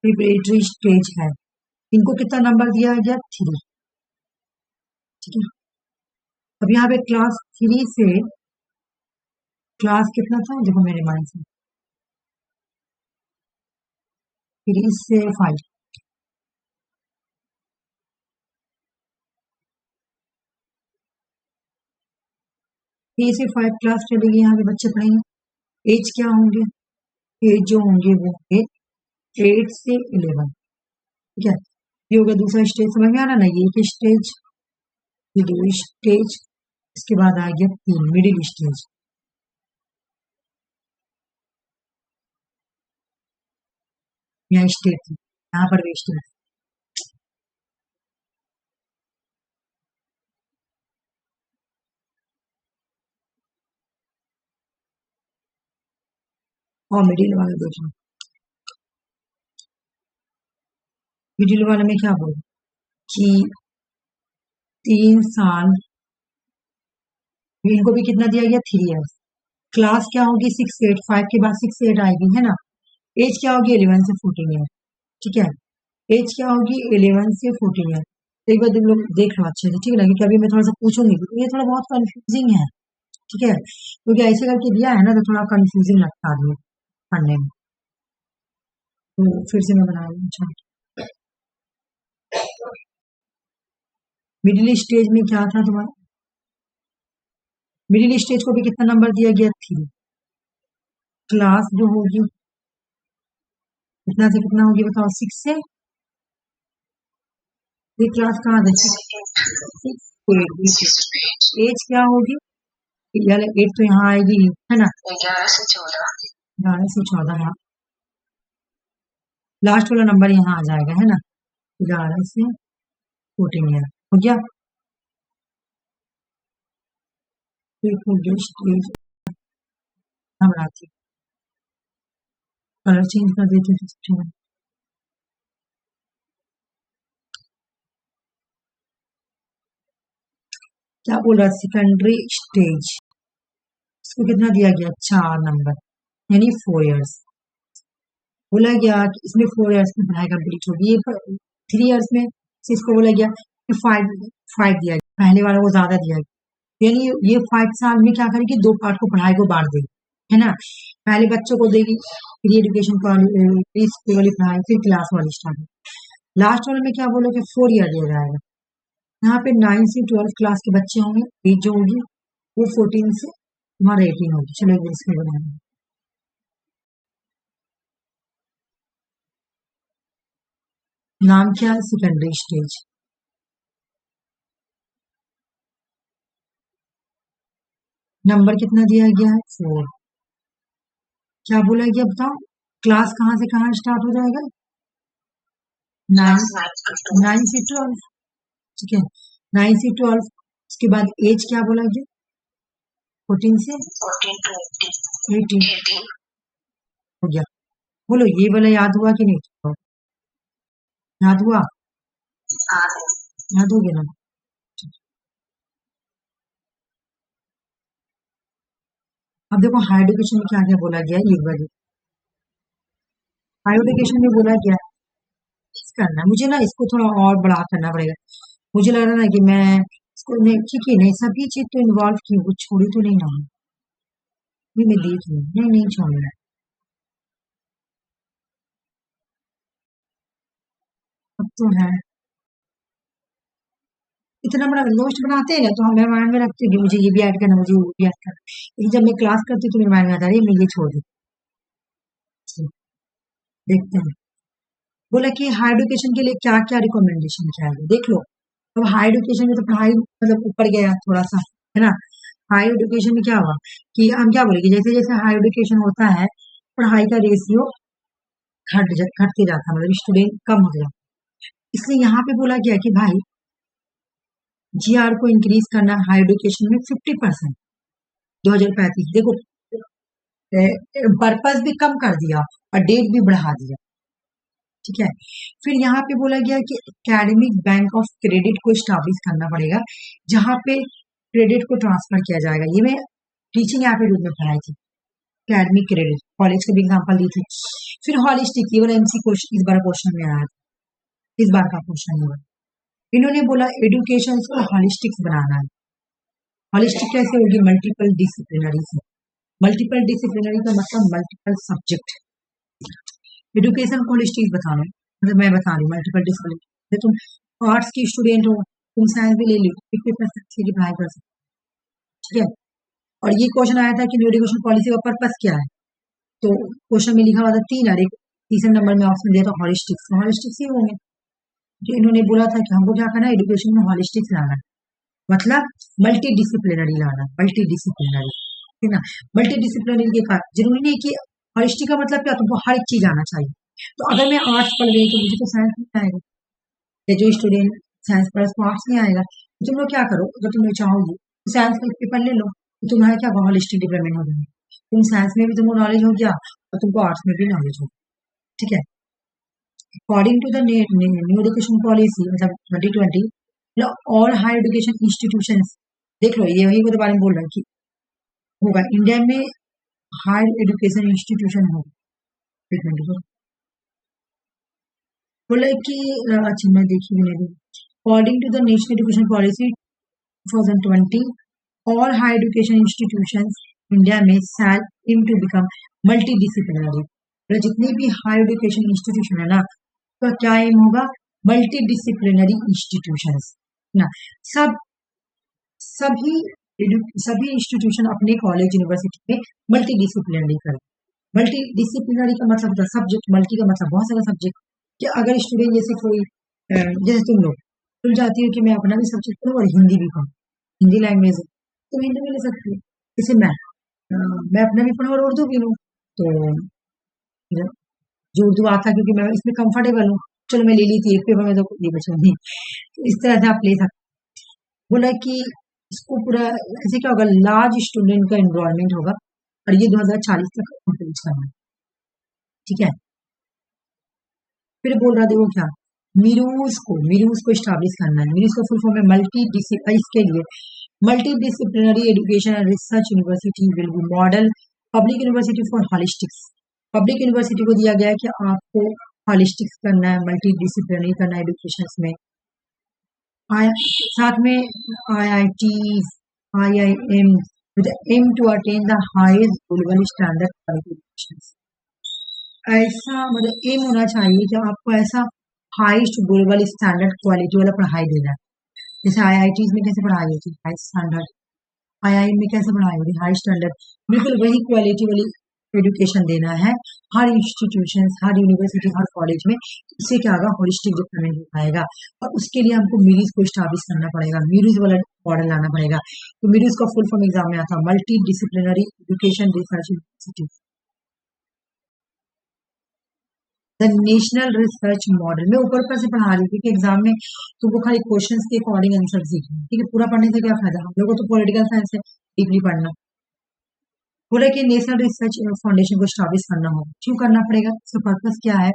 प्रिपरेटरी स्टेज है, इनको कितना नंबर दिया गया, 3, ठीक है। अब यहाँ पे क्लास 3 से क्लास कितना था, देखो मेरे माइंड से 3 से 5, 3 से 5 क्लास चलेगी, यहाँ पे बच्चे पढ़ेंगे। एज क्या होंगे, एज जो होंगे वो होंगे 8 से 11, ठीक है। ये हो गया दूसरा स्टेज, समझ में आ रहा ना, ये एक स्टेज, ये 2 स्टेज, इसके बाद आ गया 3 मिडिल स्टेज, यहाँ स्टेज, यहाँ पर भी स्टेज, और मिडिल वाला देखना, मिडिल वाले में क्या बोल कि 3 साल, इनको भी कितना दिया गया, 3 ईयर्स। क्लास क्या होगी, 6 8, 5 के बाद 6 8 आएगी, है ना। एज क्या होगी, 11 से 14 ईयर, ठीक है। एज क्या होगी, 11 से 14 ईयर। तो एक बार तुम लोग देख लो अच्छे से, ठीक है ना, क्योंकि अभी मैं थोड़ा सा पूछूंगी, ये थोड़ा बहुत कंफ्यूजिंग है, ठीक है, क्योंकि ऐसे करके दिया है ना तो थोड़ा कंफ्यूजिंग लगता है आदमी पढ़ने में। तो फिर से मैं बना रही हूँ, मिडिल स्टेज में क्या था तुम्हारा, मिडिल स्टेज को भी कितना नंबर दिया गया, 3। क्लास जो होगी कितना से कितना होगी बताओ, 6 से, ये क्लास कहाँ है, 6 एज क्या होगी, 8 तो यहाँ आएगी, है ना, 11 से 14, हाँ, लास्ट वाला नंबर यहाँ आ जाएगा, है ना, 11 से 14 ईयर हो गया। बनाती कलर चेंज कर देती हूँ, क्या बोल रहा है, सेकेंडरी स्टेज, इसको कितना दिया गया, 4 नंबर, यानी 4 ईयर्स। बोला गया कि इसमें 4 ईयर्स में पढ़ाई कंप्लीट होगी, ये 3 ईयर्स में इसको बोला गया कि 5 दिया गया, पहले वाला वो ज्यादा दिया गया, यानी ये 5 साल में क्या करेगी, 2 पार्ट को पढ़ाई को बांट देगी, है ना। पहले बच्चों को देगी प्री एजुकेशन प्री स्कूल वाली पढ़ाई, फिर क्लास वाली स्टार्ट, लास्ट वाले में क्या बोला कि 4 ईयर दिया जाएगा। यहाँ पे 9 से 12 क्लास के बच्चे होंगे, एज जो होगी वो 14 से तुम्हारा 18 होगी। चलो एक इसमें बनाएंगे, नाम क्या है, सेकेंडरी स्टेज, नंबर कितना दिया गया है, 4। क्या बोला गया बताओ, क्लास कहाँ से कहाँ स्टार्ट हो जाएगा, 9 से 12, ठीक है, 9 से 12, उसके बाद एज क्या बोला गया, 14 से 18
18
हो गया। बोलो ये वाला याद हुआ कि नहीं? याद हुआ? याद हो गया ना? अब देखो हायर एजुकेशन में क्या क्या बोला गया है, एक बार हायर एजुकेशन में बोला गया करना, मुझे ना इसको थोड़ा और बड़ा करना पड़ेगा। मुझे लग रहा है ना कि मैं इसको ठीक है नहीं, सभी चीज तो इन्वॉल्व की, वो छोड़ी तो नहीं ना, ये मैं देख लूँ, नहीं छोड़ना, अब तो है इतना बड़ा नोट बनाते हैं ना, तो हम मेरे माइंड में रखते हैं कि मुझे ये भी ऐड करना, मुझे वो भी ऐड करना, लेकिन जब मैं क्लास करती हूँ तो मेरे माइंड में आता है मैं ये छोड़ दी। देखते हैं, बोला कि हायर एजुकेशन के लिए क्या क्या रिकमेंडेशन क्या है, देख लो। अब हायर एजुकेशन में तो पढ़ाई मतलब ऊपर गया थोड़ा सा, है ना। हायर एजुकेशन में क्या हुआ कि हम क्या बोले कि जैसे जैसे हायर एजुकेशन होता है, पढ़ाई का रेशियो घटते जाता है, मतलब स्टूडेंट कम होते जाता है। इसलिए यहाँ पे बोला गया कि भाई जीआर को इंक्रीज करना हायर एजुकेशन में 50%, 2035। देखो पर्पस भी कम कर दिया और डेट भी बढ़ा दिया, ठीक है। फिर यहाँ पे बोला गया कि एकेडमिक बैंक ऑफ क्रेडिट को स्टैब्लिश करना पड़ेगा, जहाँ पे क्रेडिट को ट्रांसफर किया जाएगा। ये मैं टीचिंग ऐप के रूप में पढ़ाई थी, एकेडमिक क्रेडिट, कॉलेज का भी एग्जाम्पल दी थी। फिर हॉलिस्टिक, ये वाला एमसी क्वेश्चन इस बार क्वेश्चन में आया था, इस बार का क्वेश्चन हुआ। इन्होंने बोला एडुकेशन को हॉलिस्टिक्स बनाना है। हॉलिस्टिक कैसे होगी? मल्टीपल डिसिप्लिनरी से। मल्टीपल डिसिप्लिनरी का मतलब मल्टीपल सब्जेक्ट। एडुकेशन को हॉलिस्टिक बता रहा हूँ, मतलब मैं बता रही हूँ मल्टीपल डिसिप्लिनरी। तुम आर्ट्स की स्टूडेंट हो, तुम साइंस भी ले लो, 50% की पढ़ाई कर सकते हो, ठीक है। और ये क्वेश्चन आया था कि न्यू एजुकेशन पॉलिसी का पर्पस क्या है, तो क्वेश्चन में लिखा हुआ था 3 और एक तीसरे नंबर में ऑप्शन दिया था हॉलिस्टिक्स, तो हॉलिस्टिक्स ही होंगे। जो इन्होंने बोला था कि हमको क्या करना है, एजुकेशन में हॉलिस्टिक्स लाना है, मतलब मल्टी डिसिप्लिनरी लाना, मल्टी डिसिप्लिनरी, ठीक है ना। मल्टी डिसिप्लिनरी के कारण जरूरी नहीं कि हॉलिस्टिक का मतलब क्या, तुमको हर एक चीज आना चाहिए। तो अगर मैं आर्ट्स पढ़ रही हूँ तो मुझे तो साइंस नहीं आएगा, या जो स्टूडेंट साइंस पढ़ उसको आर्ट्स नहीं आएगा। तो तुम लोग क्या करो, अगर तुम्हें चाहोगे तो साइंस का पेपर ले लो, तो तुम्हारा क्या हॉलिस्टिक डेवलपमेंट हो जाएगा, तुम साइंस में भी तुमको नॉलेज हो गया और तुमको आर्ट्स में भी नॉलेज हो, ठीक है। According to the new education policy मतलब 2020, ऑल हायर एजुकेशन इंस्टीट्यूशन, देख लो ये वही के बारे में बोल रहा है कि होगा इंडिया में हायर एजुकेशन इंस्टीट्यूशन होगा 2024। बोला कि अच्छा मैं देखी भी नहीं, according to the national education policy 2020, all higher education institutions India में shall aim to become multidisciplinary। मतलब जितने भी हायर एजुकेशन इंस्टीट्यूशन है ना, तो क्या एम होगा, मल्टी डिसिप्लिनरी इंस्टीट्यूशन ना। सब सभी सभी इंस्टीट्यूशन अपने कॉलेज यूनिवर्सिटी में मल्टी डिसिप्लिनरी करें। मल्टी डिसिप्लिनरी का मतलब होता है सब्जेक्ट, मल्टी का मतलब बहुत सारा सब्जेक्ट। कि अगर स्टूडेंट जैसे कोई जैसे तुम लोग, तुम चाहती हो कि मैं अपना भी सब्जेक्ट पढ़ूँ और हिंदी भी पढ़ूँ, हिंदी लैंग्वेज है, तुम हिंदी में ले सकती हो। जैसे मैं अपना भी पढ़ूँ और उर्दू भी लूँ, तो जो उर्दू आता है क्योंकि मैं इसमें कंफर्टेबल हूँ, चलो मैं ले ली थी एक पेपर में, तो ये बचूंगी, तो इस तरह से आप ले सकते। बोला कि इसको पूरा ऐसे क्या होगा, लार्ज स्टूडेंट का इन्वॉल्वमेंट होगा और ये 2040 तक कंप्लीट करना है, ठीक है। फिर बोल रहा देखो क्या, मिरूज को स्टैब्लिश करना है। मिरूज का फुल फॉर्म है मल्टी डिसिप्लिनरी, इसके लिए multidisciplinary education and research university will be model public university for holistics. Public university को दिया गया है कि आपको हॉलिस्टिक्स करना है, मल्टी डिसिप्लिनरी करना है एजुकेशन में। साथ में IIT, IIM with the aim to attain the highest global standard qualifications। ऐसा मतलब एम होना चाहिए कि आपको ऐसा हाईएस्ट ग्लोबल स्टैंडर्ड क्वालिटी वाला पढ़ाई देना है। जैसे आईआईटी में कैसे पढ़ाई होती है हाई स्टैंडर्ड, आईआईएम में कैसे पढ़ाई होती है हाई स्टैंडर्ड, बिल्कुल वही क्वालिटी वाली एजुकेशन देना है हर इंस्टीट्यूशन, हर यूनिवर्सिटी, हर कॉलेज में। इससे क्या होगा, होलिस्टिक डेवलपमेंट हो पाएगा। और उसके लिए हमको मीरीज को स्टैब्लिश करना पड़ेगा, मीरीज वाला मॉडल लाना पड़ेगा। तो मीरीज का फुल फॉर्म एग्जाम में आता है multidisciplinary education research university, the national research model. मैं ऊपर ऊपर से पढ़ा रही हूँ क्योंकि एग्जाम में तुमको खाली क्वेश्चंस के अकॉर्डिंग आंसर सीखना है, ठीक है। पूरा पढ़ने से क्या फायदा, हम लोगों को तो पॉलिटिकल साइंस है डीपली पढ़ना, बोला कि नेशनल रिसर्च फाउंडेशन को स्टैब्लिश करना होगा। क्यों करना पड़ेगा? इसका पर्पस क्या है?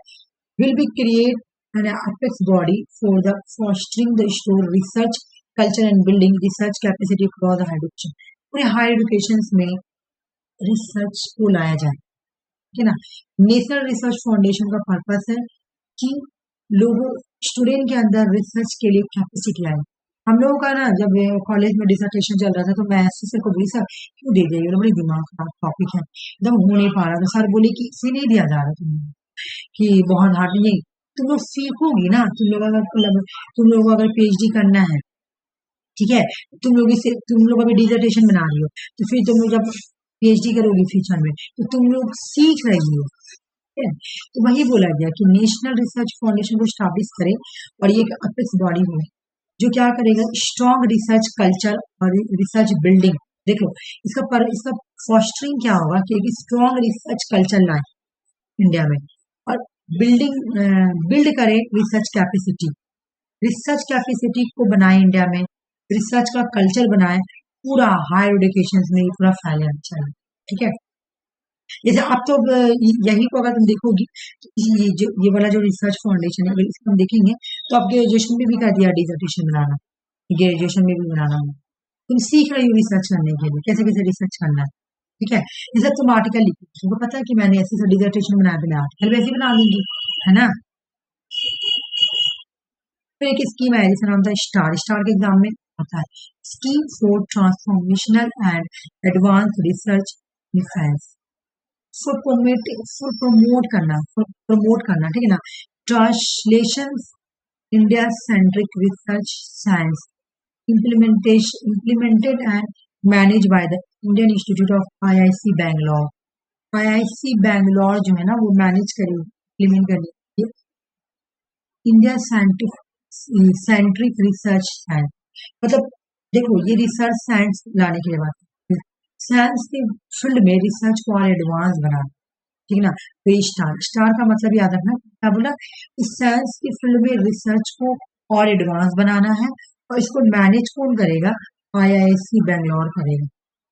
Will be create an apex body for the fostering the store research culture and building research capacity for the higher education. पूरे हायर एजुकेशन में रिसर्च को लाया जाए, ठीक है ना। नेशनल रिसर्च फाउंडेशन का पर्पस है कि लोगों स्टूडेंट के अंदर रिसर्च के लिए कैपेसिटी आए। हम लोगों का ना जब कॉलेज में डिसर्टेशन चल रहा था तो मैं सर को बोली, सर क्यों दे दिया, ये बड़ी दिमाग खराब टॉपिक है, एकदम हो नहीं पा रहा। तो सर बोले कि इसे नहीं दिया जा रहा तुम्हें कि बहुत हार्ड नहीं, तुम लोग सीखोगी ना, तुम लोग अगर पीएचडी करना है, ठीक है, तुम लोग अभी डिसर्टेशन बना रही हो, तो फिर तुम लोग जब पीएचडी करोगी फ्यूचर में तो तुम लोग सीख रही हो, ठीक है। तो वही बोला गया कि नेशनल रिसर्च फाउंडेशन को स्टैब्लिश करें और ये एक अपेक्स बॉडी हो जो क्या करेगा, स्ट्रॉन्ग रिसर्च कल्चर और रिसर्च बिल्डिंग। देखो इसका फॉस्टरिंग क्या होगा कि एक स्ट्रॉन्ग रिसर्च कल्चर लाए इंडिया में और बिल्ड करे रिसर्च कैपेसिटी को बनाए इंडिया में, रिसर्च का कल्चर बनाए पूरा हायर एजुकेशन में पूरा फैले चाहिए, ठीक है। जैसे अब तो यही को अगर तुम देखोगी ये वाला जो रिसर्च फाउंडेशन है, अगर इसको हम देखेंगे तो अब ग्रेजुएशन में भी कर दिया डिसर्टेशन बनाना, ग्रेजुएशन में भी बनाना है। तुम सीख रही हो रिसर्च करने के लिए कैसे कैसे रिसर्च करना है, ठीक है। जैसे तुम आर्टिकल लिखी, तुमको पता है कि मैंने ऐसे डिसर्टेशन बनाया तो मैं आर्टिकल वैसे बना लूंगी, है ना। फिर एक स्कीम है जिसका नाम था स्टार के एग्जाम में आता है, scheme for transformational and advance research defence for promote करना, ठीक है ना। Translation India centric research science implemented and managed by the Indian Institute of IIC Bangalore। IIC Bangalore जो है ना वो मैनेज करी इम्प्लीमेंट करी इंडिया सेंट्रिक रिसर्च साइंस। मतलब देखो ये रिसर्च साइंस लाने के बाद साइंस के फील्ड में रिसर्च को और एडवांस बनाना, ठीक है ना। तो स्टार का मतलब याद रखना, क्या बोला, इस साइंस के फील्ड में रिसर्च को और एडवांस बनाना है और इसको मैनेज कौन करेगा, आईआईसी बैंगलोर करेगा,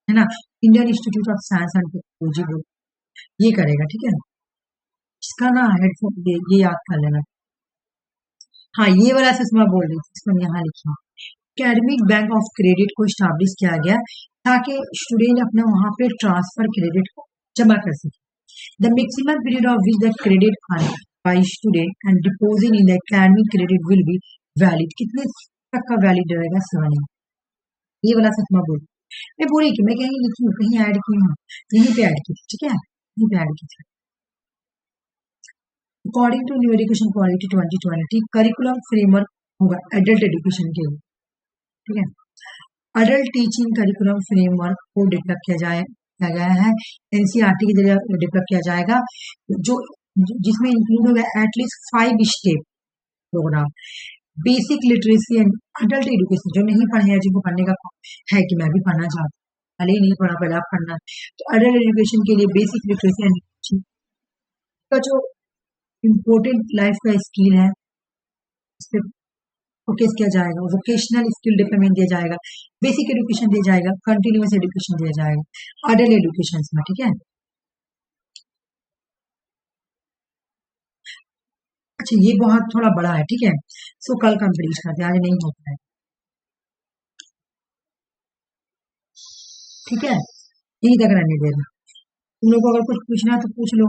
है ना। Indian institute of science and technology बोल ये करेगा, ठीक है। इसका ना हेडफोन ये याद कर लेना। हाँ ये वाला मैं बोल रही थी, इसको यहाँ लिखी एकेडमिक बैंक ऑफ क्रेडिट को स्टैब्लिश किया गया ताकि स्टूडेंट अपने वहां पे ट्रांसफर क्रेडिट को जमा कर सके। The maximum period of which the credit earned by student and deposit in the academic credit will be valid। कितने तक का वैलिड रहेगा 7 year। ये वाला सच मैं बोल मैं बोली कि मैं कहीं लिखी हूँ, कहीं ऐड की हूँ, यहीं पे ऐड की थी, ठीक है, यहीं पे ऐड की थी। According to new education policy 2020 curriculum framework होगा एडल्ट एजुकेशन के लिए, ठीक है। अडल्ट टीचिंग करिकुलम फ्रेमवर्क को डेवलप किया गया है एनसीईआरटी के जरिए डेवलप किया जाएगा, जो जिसमें इंक्लूड होगा at least 5 step program. Basic literacy and adult education जो नहीं पढ़े हैं, जिनको पढ़ने का है कि मैं भी पढ़ना चाहता हूँ, पहले ही नहीं पढ़ा, पहले आप पढ़ना, तो अडल्ट एजुकेशन के लिए बेसिक लिटरेसी एंड का जो इम्पोर्टेंट लाइफ का स्किल है उस पर फोकस किया जाएगा, वोकेशनल स्किल डेवलपमेंट दिया जाएगा, बेसिक एजुकेशन दिया जाएगा, कंटिन्यूअस एजुकेशन दिया जाएगा अडल्ट एजुकेशन में, ठीक है। अच्छा ये बहुत थोड़ा बड़ा है, ठीक है, सो कल कंप्लीट करते हैं, आज नहीं होता है, ठीक है, यही तक रहने देना। तुम लोग को अगर कुछ पूछना है तो पूछ लो।